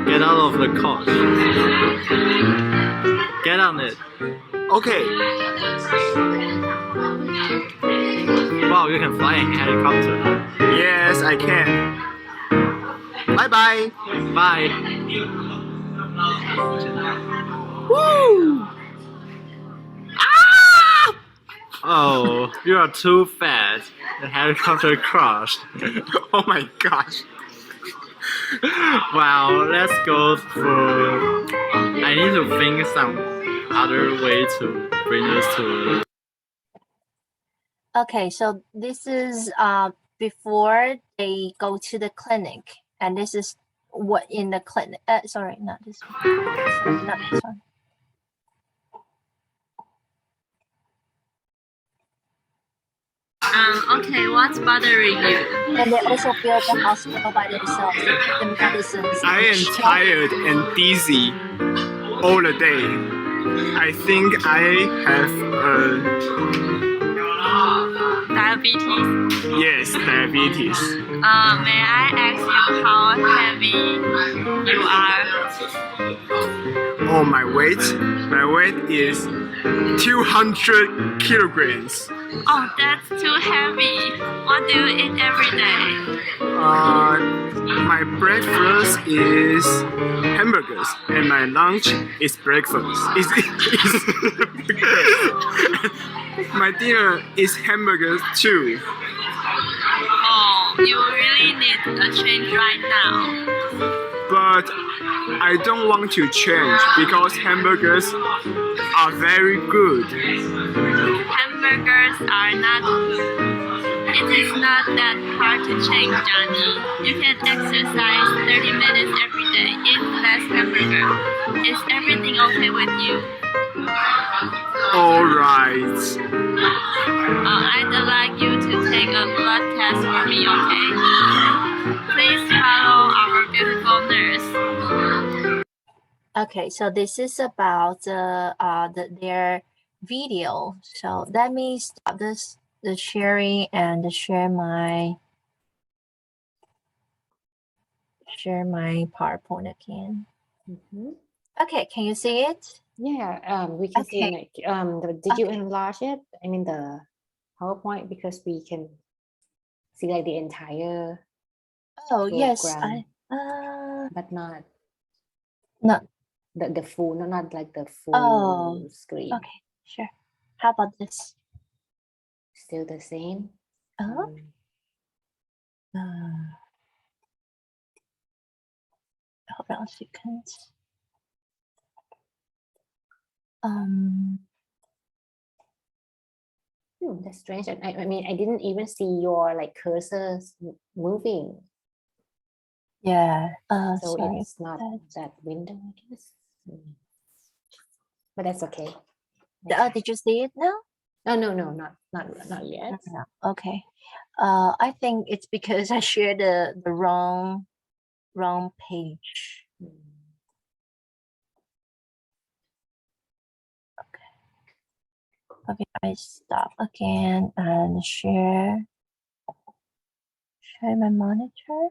Get out of the car. Get on it. Okay. Wow, you can fly a helicopter. Yes, I can. Bye bye. Bye. Woo! Oh, you are too fat. The helicopter crashed. Oh my gosh. Wow, let's go for... I need to think some other way to bring us to... Okay, so this is before they go to the clinic, and this is what in the clinic. Sorry, not this one. Not this one. Okay, what's bothering you? And they also build the hospital by themselves to take the medicines. I am tired and dizzy all the day. I think I have Diabetes. yes, diabetes. May I ask you how heavy you are? Oh, my weight is 200 kilograms. Oh, that's too heavy. What do you eat every day? My breakfast is hamburgers and my lunch is breakfast. My dinner is hamburgers too. Oh, you really need a change right now. But I don't want to change because hamburgers are very good. Hamburgers are not good. It is not that hard to change, Johnny. You can exercise 30 minutes every day. Eat less hamburger. Is everything okay with you? Alright. I'd like you to take a blood test for me, okay? Please follow our beautiful nurse. Okay, so this is about their video. So let me stop the sharing and share my PowerPoint again. Okay, can you see it? Yeah, we can see Okay. like did you enlarge it? I mean the PowerPoint, because we can see like the entire Oh yes, program, I but not not the full, not like the full Oh, screen. okay, sure. How about this? Still the same. Oh. Hold on a second. That's strange. I mean, I didn't even see your like cursors moving. Yeah. So Sorry. it's not that window, I guess. But that's okay. Did you see it now? Oh no, not yet. No. Okay. I think it's because I shared the wrong page. Okay, I stop again and share my monitor.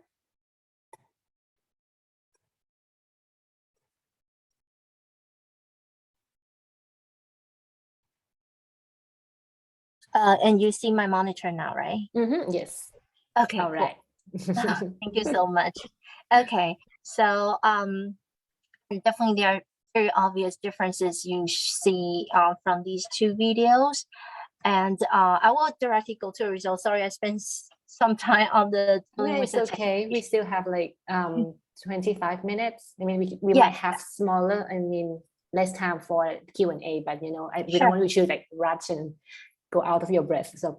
And you see my monitor now, right? Yes. Okay. All cool. right. Thank you so much. Okay, so definitely there are very obvious differences you see from these two videos, and I will directly go to the results. Sorry, I spent some time on the It's okay. We still have like 25 minutes. I mean, we might have smaller, I mean, less time for Q&A, but you know, we don't want you to like rush and go out of your breath. So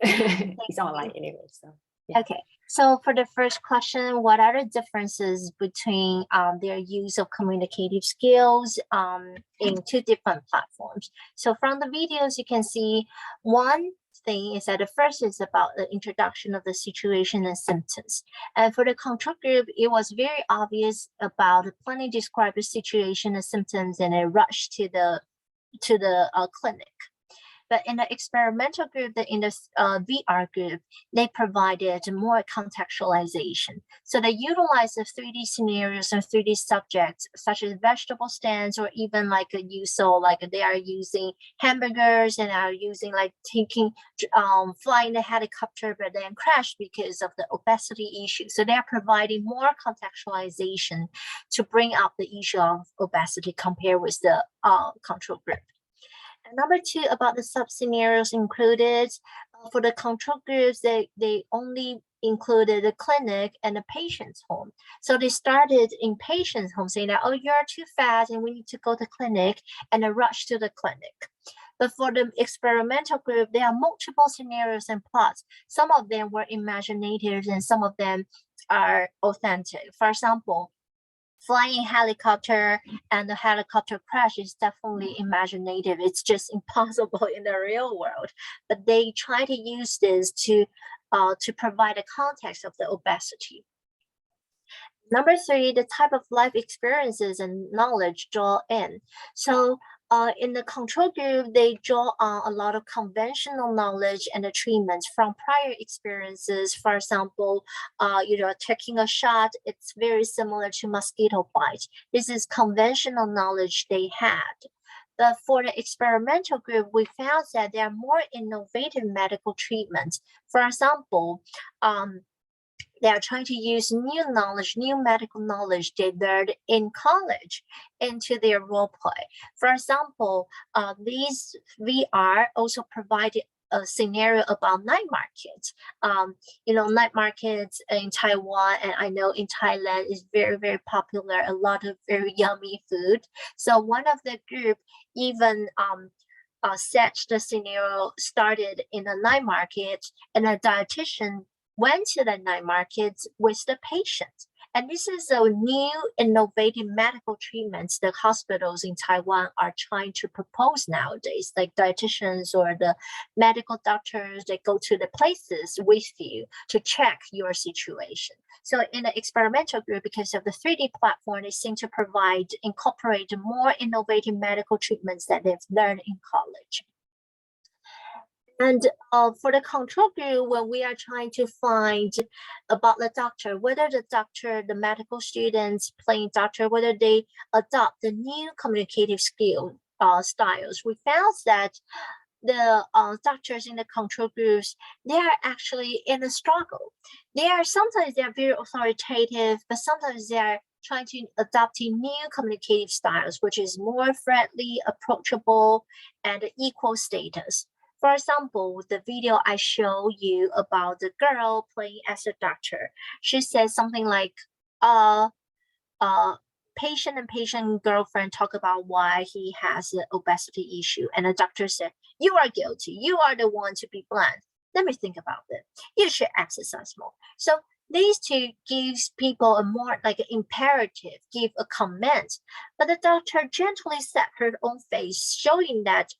it's online anyway. So yeah. Okay. So for the first question, what are the differences between their use of communicative skills in two different platforms? So from the videos, you can see one thing is that the first is about the introduction of the situation and symptoms. And for the control group, it was very obvious about the planning described the situation and symptoms and a rush to the clinic. But in the experimental group, in the VR group, they provided more contextualization. So they utilized the 3D scenarios and 3D subjects, such as vegetable stands, or even like you saw, like they are using hamburgers and are using like flying the helicopter, but then crashed because of the obesity issue. So they are providing more contextualization to bring up the issue of obesity compared with the control group. And number two, about the sub-scenarios included, for the control groups, they only included the clinic and the patient's home. So they started in patient's home saying that, oh, you're too fat and we need to go to clinic, and a rush to the clinic. But for the experimental group, there are multiple scenarios and plots. Some of them were imaginative and some of them are authentic. For example, flying helicopter and the helicopter crash is definitely imaginative. It's just impossible in the real world. But they try to use this to provide a context of the obesity. Number 3, the type of life experiences and knowledge draw in. So in the control group, they draw on a lot of conventional knowledge and the treatments from prior experiences. For example, taking a shot, it's very similar to mosquito bite. This is conventional knowledge they had. But for the experimental group, we found that there are more innovative medical treatments. For example, they are trying to use new knowledge, new medical knowledge they learned in college into their role play. For example, these VR also provided a scenario about night markets. Night markets in Taiwan, and I know in Thailand is very, very popular, a lot of very yummy food. So one of the group even set the scenario started in a night market, and a dietitian went to the night markets with the patient. And this is a new innovative medical treatments that hospitals in Taiwan are trying to propose nowadays, like dietitians or the medical doctors that go to the places with you to check your situation. So in the experimental group, because of the 3D platform, they seem to incorporate more innovative medical treatments that they've learned in college. And for the control group, when we are trying to find about the doctor, whether the medical students playing doctor, whether they adopt the new communicative styles, we found that the doctors in the control groups, they are actually in a struggle. Sometimes they are very authoritative, but sometimes they are trying to adopt new communicative styles, which is more friendly, approachable, and equal status. For example, the video I show you about the girl playing as a doctor, she says something like, patient and patient girlfriend talk about why he has an obesity issue. And the doctor said, you are guilty. You are the one to be blamed. Let me think about it. You should exercise more. So these two gives people a more like an imperative, give a comment. But the doctor gently set her own face, showing that,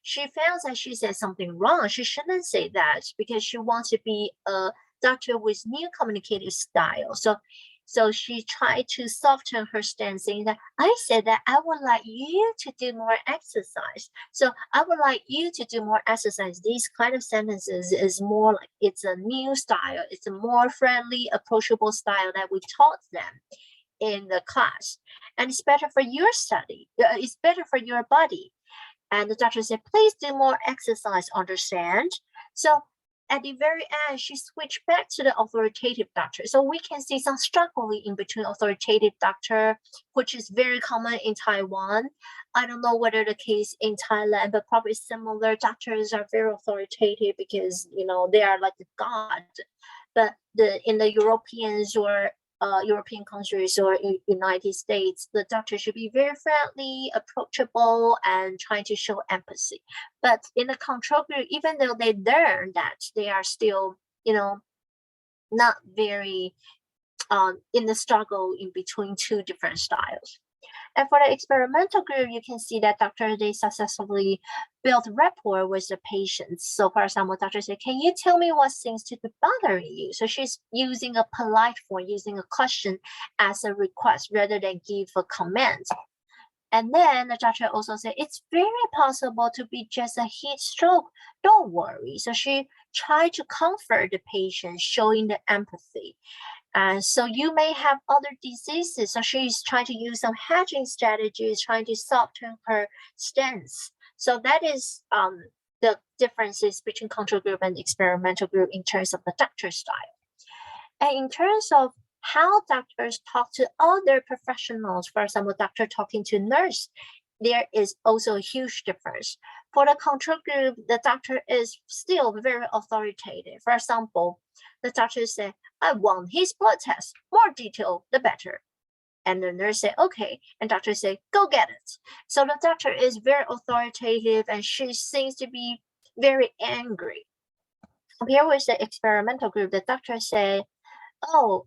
she feels that she said something wrong. She shouldn't say that because she wants to be a doctor with new communicative style. So she tried to soften her stance, saying that I said that I would like you to do more exercise. So I would like you to do more exercise. These kind of sentences is more like it's a new style. It's a more friendly, approachable style that we taught them in the class. And it's better for your study. It's better for your body. And the doctor said, please do more exercise, understand? So at the very end, she switched back to the authoritative doctor. So we can see some struggling in between authoritative doctor, which is very common in Taiwan. I don't know whether the case in Thailand, but probably similar. Doctors are very authoritative because, they are like the god. But in the Europeans or European countries or United States, the doctor should be very friendly, approachable, and trying to show empathy. But in the control group, even though they learn that, they are still, not very in the struggle in between two different styles. And for the experimental group, you can see that they successfully built rapport with the patients. So for example, doctor said, can you tell me what seems to be bothering you? So she's using a polite form, using a question as a request rather than give a comment. And then the doctor also said, it's very possible to be just a heat stroke. Don't worry. So she tried to comfort the patient, showing the empathy. And so you may have other diseases. So she's trying to use some hedging strategies, trying to soften her stance. So that is the differences between control group and experimental group in terms of the doctor style. And in terms of how doctors talk to other professionals, for example, doctor talking to nurse, there is also a huge difference. For the control group, the doctor is still very authoritative. For example, the doctor said, I want his blood test. More detail, the better. And the nurse said, okay. And doctor said, go get it. So the doctor is very authoritative and she seems to be very angry. Compared with the experimental group, the doctor said, oh,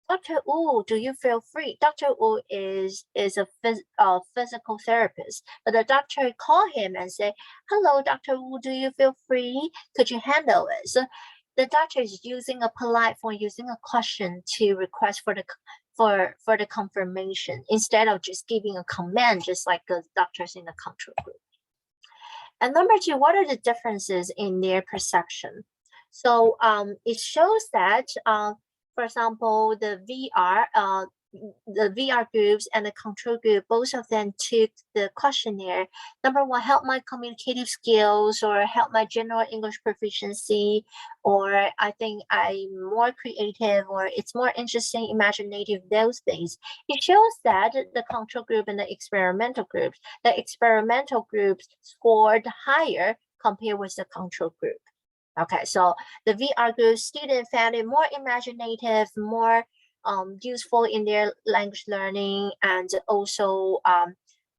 Dr. Wu, do you feel free? Dr. Wu is a physical therapist, but the doctor call him and say, "Hello, Dr. Wu, do you feel free? Could you handle it?" So the doctor is using a polite form, using a question to request for the confirmation instead of just giving a command, just like the doctors in the control group. And number two, what are the differences in their perception? So it shows that, for example, the VR groups and the control group, both of them took the questionnaire. Number one, help my communicative skills, or help my general English proficiency, or I think I'm more creative, or it's more interesting, imaginative, those things. It shows that the control group and the experimental groups scored higher compared with the control group. Okay, so the VR group students found it more imaginative, more useful in their language learning, and also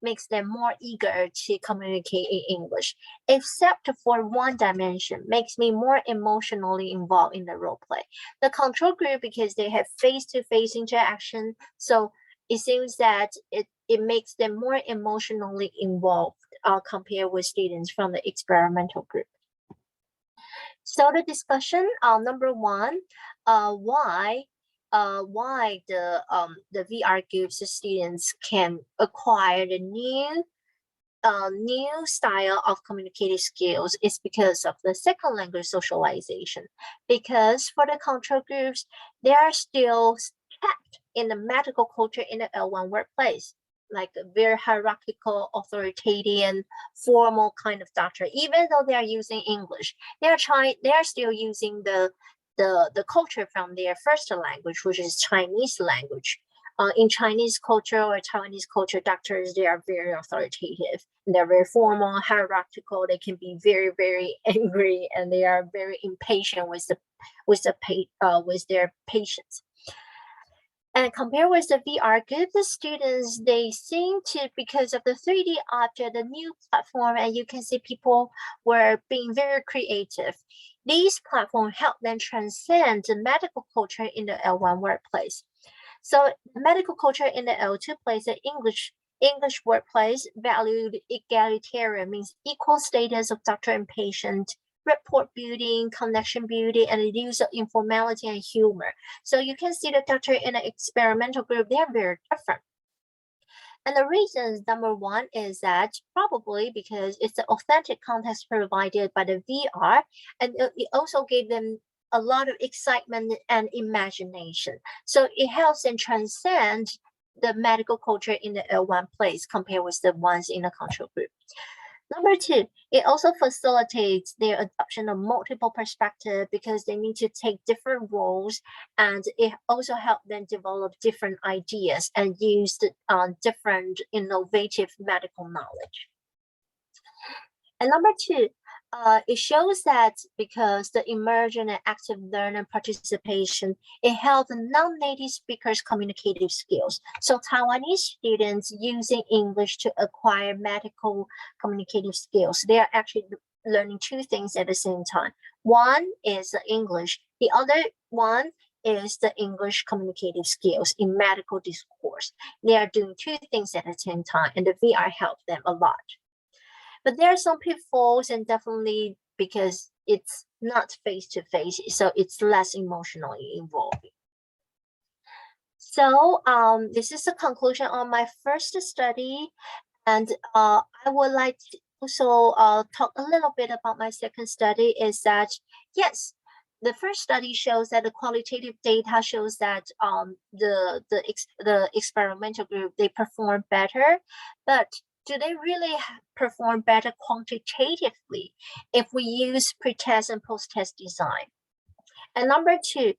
makes them more eager to communicate in English, except for one dimension, makes me more emotionally involved in the role play. The control group, because they have face-to-face interaction, so it seems that it makes them more emotionally involved compared with students from the experimental group. So the discussion, number one, why the VR groups of students can acquire the new style of communicative skills is because of the second language socialization. Because for the control groups, they are still trapped in the medical culture in the L1 workplace, like a very hierarchical, authoritarian, formal kind of doctor. Even though they are using English, they are still using the culture from their first language, which is Chinese language. In Chinese culture or Taiwanese culture, doctors, they are very authoritative. They're very formal, hierarchical. They can be very, very angry, and they are very impatient with their patients. And compared with the VR group, the students, they seem to, because of the 3D object, the new platform, and you can see people were being very creative. These platforms help them transcend the medical culture in the L1 workplace. So the medical culture in the L2 place, the English workplace, valued egalitarian, means equal status of doctor and patient, rapport building, connection building, and the use of informality and humor. So you can see the doctor in an experimental group, they are very different. And the reasons, number one, is that probably because it's the authentic context provided by the VR, and it also gave them a lot of excitement and imagination. So it helps them transcend the medical culture in the L1 place compared with the ones in the control group. Number two, it also facilitates their adoption of multiple perspectives because they need to take different roles, and it also helps them develop different ideas and use different innovative medical knowledge. And number two, it shows that because the immersion and active learner participation, it helps non-native speakers' communicative skills. So Taiwanese students using English to acquire medical communicative skills, they are actually learning two things at the same time. One is English. The other one is the English communicative skills in medical discourse. They are doing two things at the same time, and the VR helps them a lot. But there are some pitfalls, and definitely because it's not face-to-face, so it's less emotionally involving. So this is the conclusion on my first study, and I would like to also talk a little bit about my second study. Is that, yes, the first study shows that the qualitative data shows that the experimental group, they perform better, but do they really perform better quantitatively if we use pre-test and post-test design? And number two,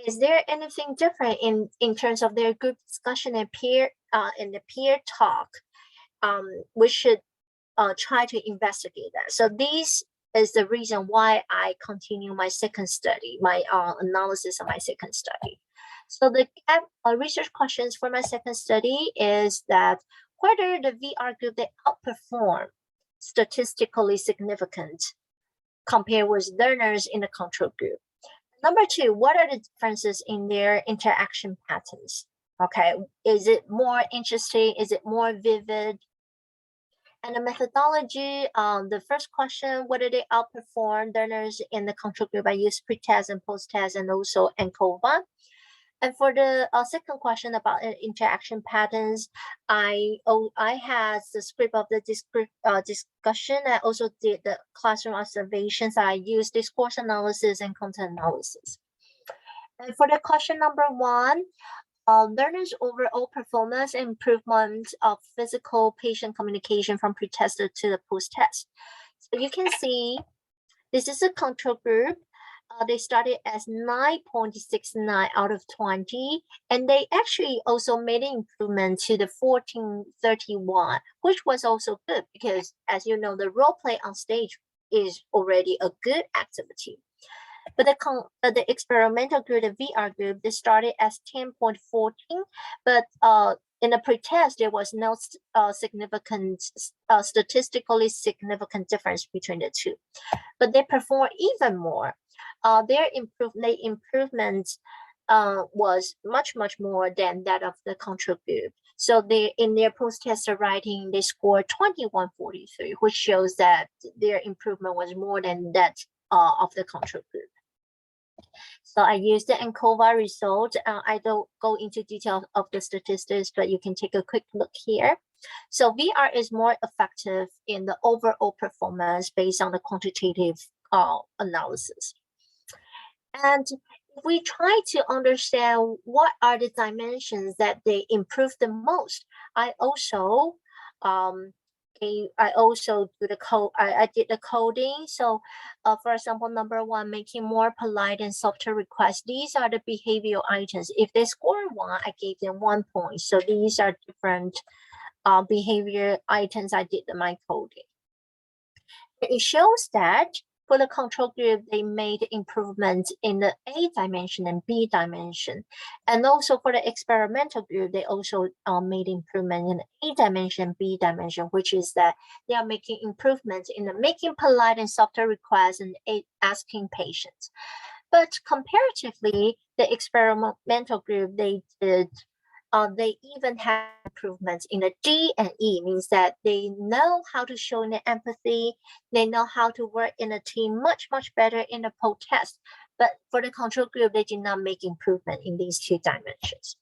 is there anything different in terms of their group discussion and the peer talk? We should try to investigate that. So this is the reason why I continue my second study, my analysis of my second study. So the research questions for my second study is that whether the VR group, they outperform statistically significant compared with learners in the control group. Number two, what are the differences in their interaction patterns? Okay, is it more interesting? Is it more vivid? And the methodology, the first question, whether they outperform learners in the control group, I use pre-test and post-test and also ANCOVA. And for the second question about interaction patterns, I had the script of the discussion. I also did the classroom observations. I used discourse analysis and content analysis. And for the question number one, learners' overall performance improvement of physical patient communication from pre-test to the post-test. So you can see this is a control group. They started as 9.69 out of 20, and they actually also made an improvement to the 1431, which was also good because, as you know, the role play on stage is already a good activity. But the experimental group, the VR group, they started as 10.14, but in the pretest, there was no statistically significant difference between the two. But they performed even more. Their improvement was much more than that of the control group. So they, in their post-test writing, they scored 2143, which shows that their improvement was more than that of the control group. So I used the ANCOVA result. I don't go into detail of the statistics, but you can take a quick look here. So VR is more effective in the overall performance based on the quantitative analysis. And if we try to understand what are the dimensions that they improve the most, I also do the code. I did the coding. So, for example, number one, making more polite and softer requests. These are the behavioral items. If they score 1, I gave them 1 point. So these are different behavior items I did in my coding. It shows that for the control group, they made improvements in the A dimension and B dimension. And also for the experimental group, they also made improvement in the A dimension, B dimension, which is that they are making improvements in the making polite and softer requests and asking patients. But comparatively, the experimental group, they even have improvements in the D and E, means that they know how to show the empathy, they know how to work in a team much better in the post-test. But for the control group, they did not make improvement in these 2 dimensions,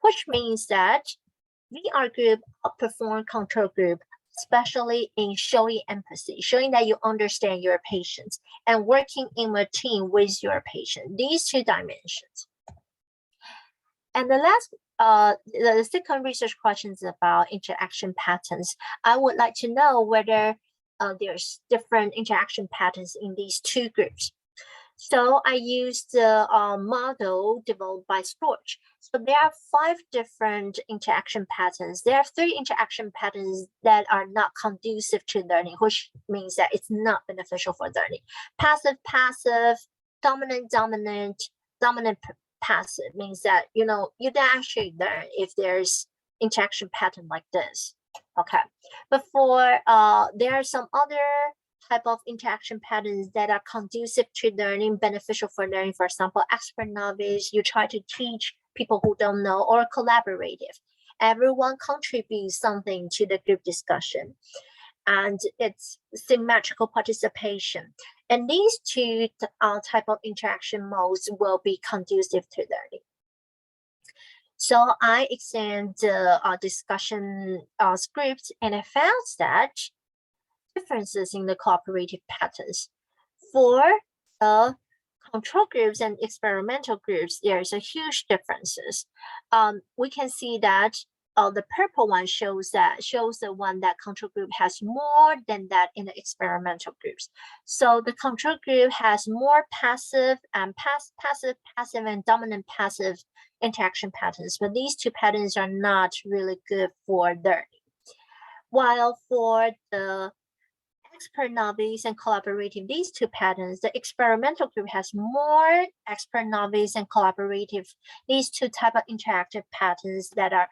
which means that VR group outperformed control group, especially in showing empathy, showing that you understand your patients and working in a team with your patient, these 2 dimensions. And the last the second research question is about interaction patterns. I would like to know whether there's different interaction patterns in these 2 groups. So I used the model developed by Storch. So there are 5 different interaction patterns. There are 3 interaction patterns that are not conducive to learning, which means that it's not beneficial for learning. Passive, dominant, passive means that, you know, you don't actually learn if there's interaction pattern like this. Okay, but for there are some other type of interaction patterns that are conducive to learning, beneficial for learning. For example, expert novice, you try to teach people who don't know, or collaborative. Everyone contributes something to the group discussion, and it's symmetrical participation. And these 2 type of interaction modes will be conducive to learning. So I examined the discussion script, and I found that differences in the cooperative patterns. For the control groups and experimental groups, there's a huge differences. We can see that the purple one shows the one that control group has more than that in the experimental groups. So the control group has more passive and passive and dominant passive interaction patterns, but these 2 patterns are not really good for learning. While for the expert novice and collaborative, these 2 patterns, the experimental group has more expert novice and collaborative, these 2 type of interactive patterns that are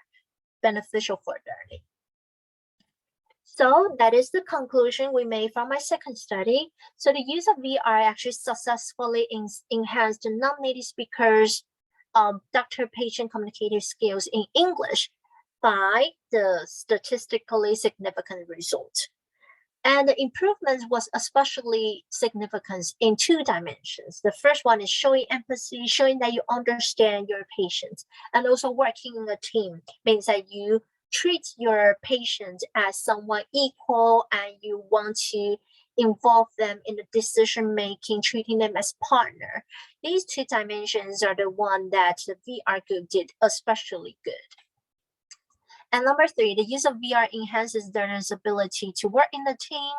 beneficial for learning. So that is the conclusion we made from my second study. So the use of VR actually successfully enhanced the non-native speakers' doctor-patient communicative skills in English by the statistically significant result. And the improvement was especially significant in 2 dimensions. The first one is showing empathy, showing that you understand your patients, and also working in a team means that you treat your patient as someone equal and you want to involve them in the decision making, treating them as partner. These 2 dimensions are the one that the VR group did especially good. And number 3, the use of VR enhances learners' ability to work in the team.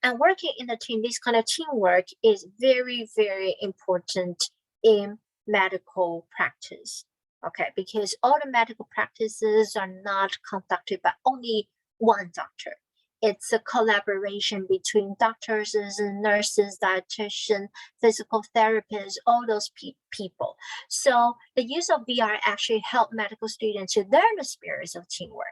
And working in the team, this kind of teamwork is very, very important in medical practice. Okay, because all the medical practices are not conducted by only one doctor. It's a collaboration between doctors and nurses, dietitians, physical therapists, all those people. So the use of VR actually helped medical students to learn the spirits of teamwork.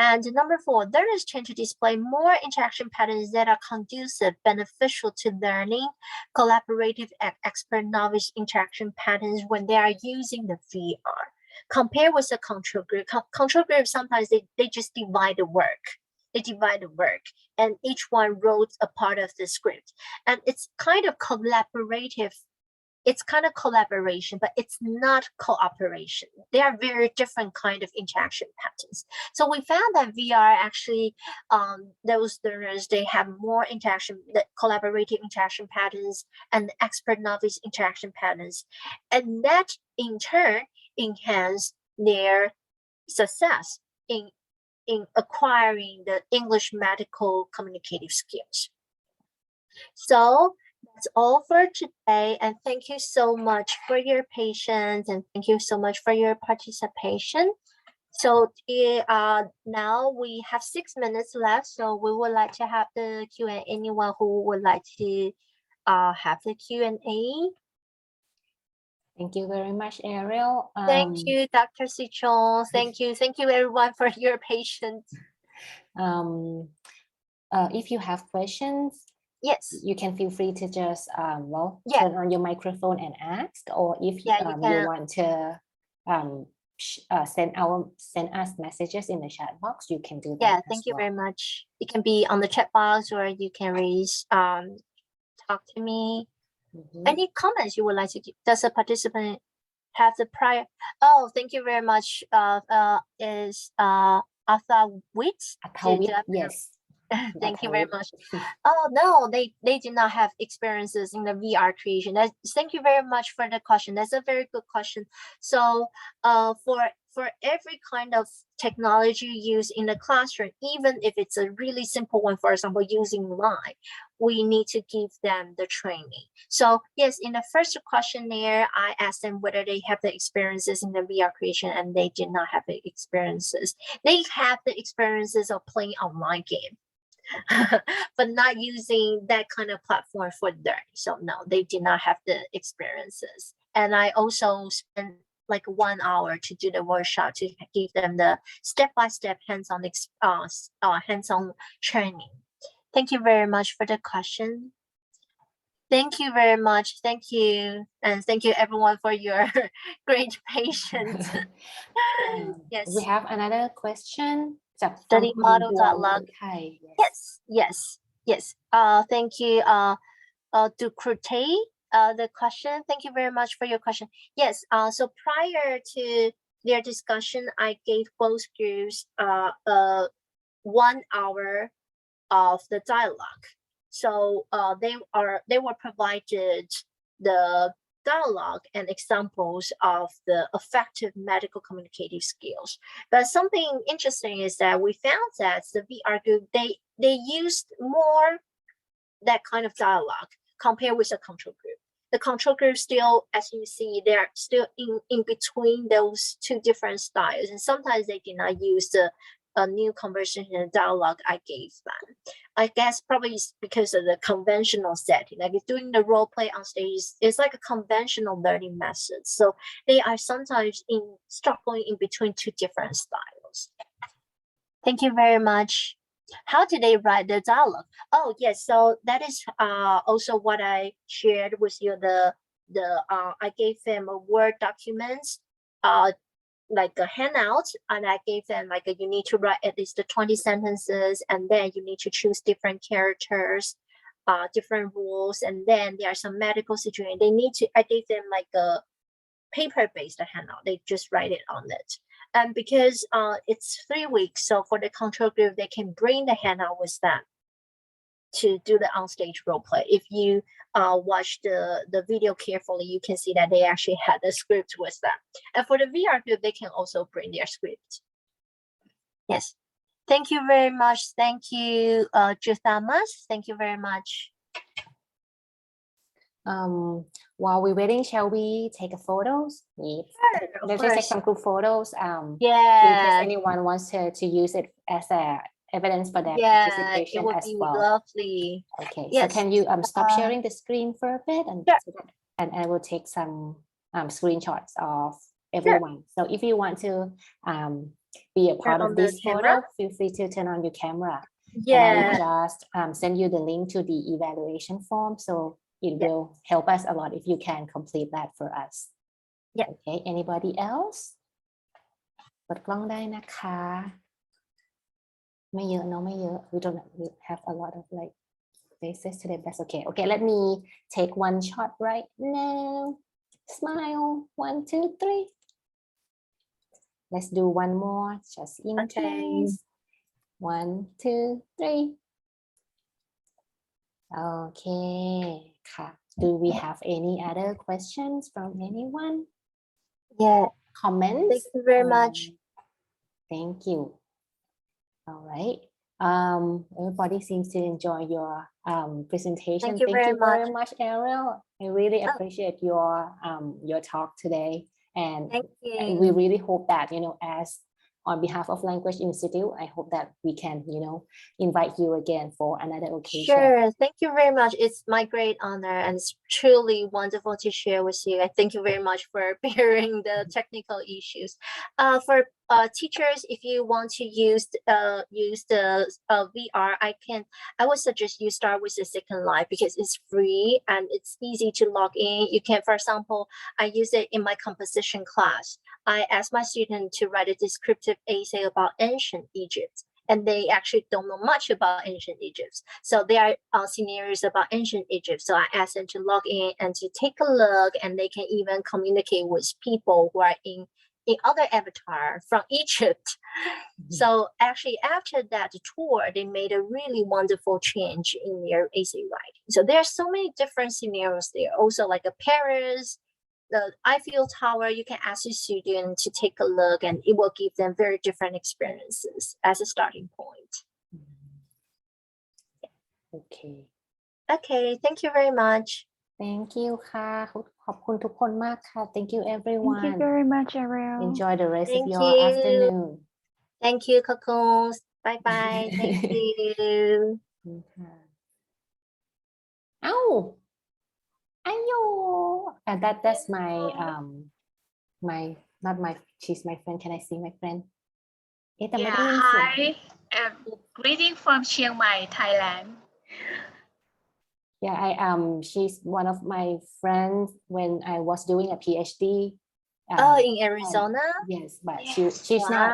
And number 4, learners tend to display more interaction patterns that are conducive, beneficial to learning, collaborative and expert novice interaction patterns when they are using the VR. Compared with the control group, control group sometimes they just divide the work. They divide the work and each one wrote a part of the script. And it's kind of collaborative. It's kind of collaboration, but it's not cooperation. They are very different kind of interaction patterns. So we found that VR actually, those learners, they have more interaction, the collaborative interaction patterns and expert novice interaction patterns. And that in turn enhance their success in acquiring the English medical communicative skills. So that's all for today, and thank you so much for your patience and thank you so much for your participation. So now we have 6 minutes left, so we would like to have the Q&A. Anyone who would like to have the Q&A? Thank you very much, Ariel. Thank you, Dr. Sichong. Thank you everyone for your patience. If you have questions, yes, you can feel free to just yeah, turn on your microphone and ask, or if yeah, you want to send us messages in the chat box, you can do that. Yeah, thank you very much. It can be on the chat box or you can raise talk to me. Any comments you would like to give? Does a participant have the prior? Oh, thank you very much. Is Athawit? Yes. Thank you very much. Oh no, they did not have experiences in the VR creation. Thank you very much for the question. That's a very good question. So for every kind of technology used in the classroom, even if it's a really simple one, for example, using Line, we need to give them the training. So yes, in the first questionnaire, I asked them whether they have the experiences in the VR creation, and they did not have the experiences. They have the experiences of playing online game. But not using that kind of platform for learning. So no, they did not have the experiences. And I also spent like 1 hour to do the workshop to give them the step-by-step hands-on hands-on training. Thank you very much for the question. Thank you very much. Thank you. And thank you everyone for your great patience. Yes. We have another question. Study model.log. Yes. Thank you, Ducrute, the question. Thank you very much for your question. Yes. So prior to their discussion, I gave both groups 1 hour of the dialogue. So they were provided the dialogue and examples of the effective medical communicative skills. But something interesting is that we found that the VR group, they used more that kind of dialogue compared with the control group. The control group still, as you see, they're still in between those 2 different styles. And sometimes they did not use the new conversation dialogue I gave them. I guess probably it's because of the conventional setting. Like doing the role play on stage is like a conventional learning method. So they are sometimes struggling in between 2 different styles. Thank you very much. How did they write the dialogue? Oh yes, so that is also what I shared with you. I gave them a Word documents, like a handout, and I gave them like you need to write at least 20 sentences, and then you need to choose different characters, different rules, and then there are some medical situation. I gave them like a paper-based handout. They just write it on it. And because it's 3 weeks, so for the control group, they can bring the handout with them to do the onstage role play. If you watch the video carefully, you can see that they actually had the script with them. And for the VR group, they can also bring their script. Yes. Thank you very much. Thank you, Juthamas. Thank you very much. While we're waiting, shall we take a photos? Let's just take some group photos. In case anyone wants to use it as a evidence for their participation it would as be well. Lovely. Okay, yes. So can you stop sharing the screen for a bit, and I will take some screenshots of everyone. So if you want to be a part of this photo, feel free to turn on your camera. And I will just send you the link to the evaluation form. So it will help us a lot if you can complete that for us. Okay, anybody else? กดกล้องได้นะคะ ไม่เยอะเนาะไม่เยอะ we don't have a lot of like faces today. That's okay. Okay, let me take one shot right now. Smile. 1, 2, 3. Let's do one more just in case. 1, 2, 3. Okay. Do we have any other questions from anyone? Comments? Thank you very much. Thank you. All right. Everybody seems to enjoy your presentation. Thank you very much, Ariel. I really appreciate your talk today, and we really hope that as on behalf of Language Institute, I hope that we can invite you again for another occasion. Sure. Thank you very much. It's my great honor, and it's truly wonderful to share with you. I thank you very much for bearing the technical issues. For teachers, if you want to use the VR, I would suggest you start with the Second Life because it's free and it's easy to log in. You can, for example, I use it in my composition class. I asked my student to write a descriptive essay about ancient Egypt, and they actually don't know much about ancient Egypt. So there are scenarios about ancient Egypt. So I asked them to log in and to take a look, and they can even communicate with people who are in other avatar from Egypt. So actually after that tour, they made a really wonderful change in their essay writing. So there are so many different scenarios there. Also like a Paris, the Eiffel Tower, you can ask your student to take a look, and it will give them very different experiences as a starting point. Okay, thank you very much. Thank you ค่ะ ขอบคุณทุกคนมากค่ะ Thank you everyone. Thank you very much, Ariel. Enjoy the rest of your afternoon. Thank you, Cocoons. Bye bye. Thank you. เอ้า Ayo. That's my not my she's my friend. Can I see my friend? Hi. Greeting from Chiang Mai, Thailand. Yeah, she's one of my friends when I was doing a PhD. In Arizona? Yes, but she's not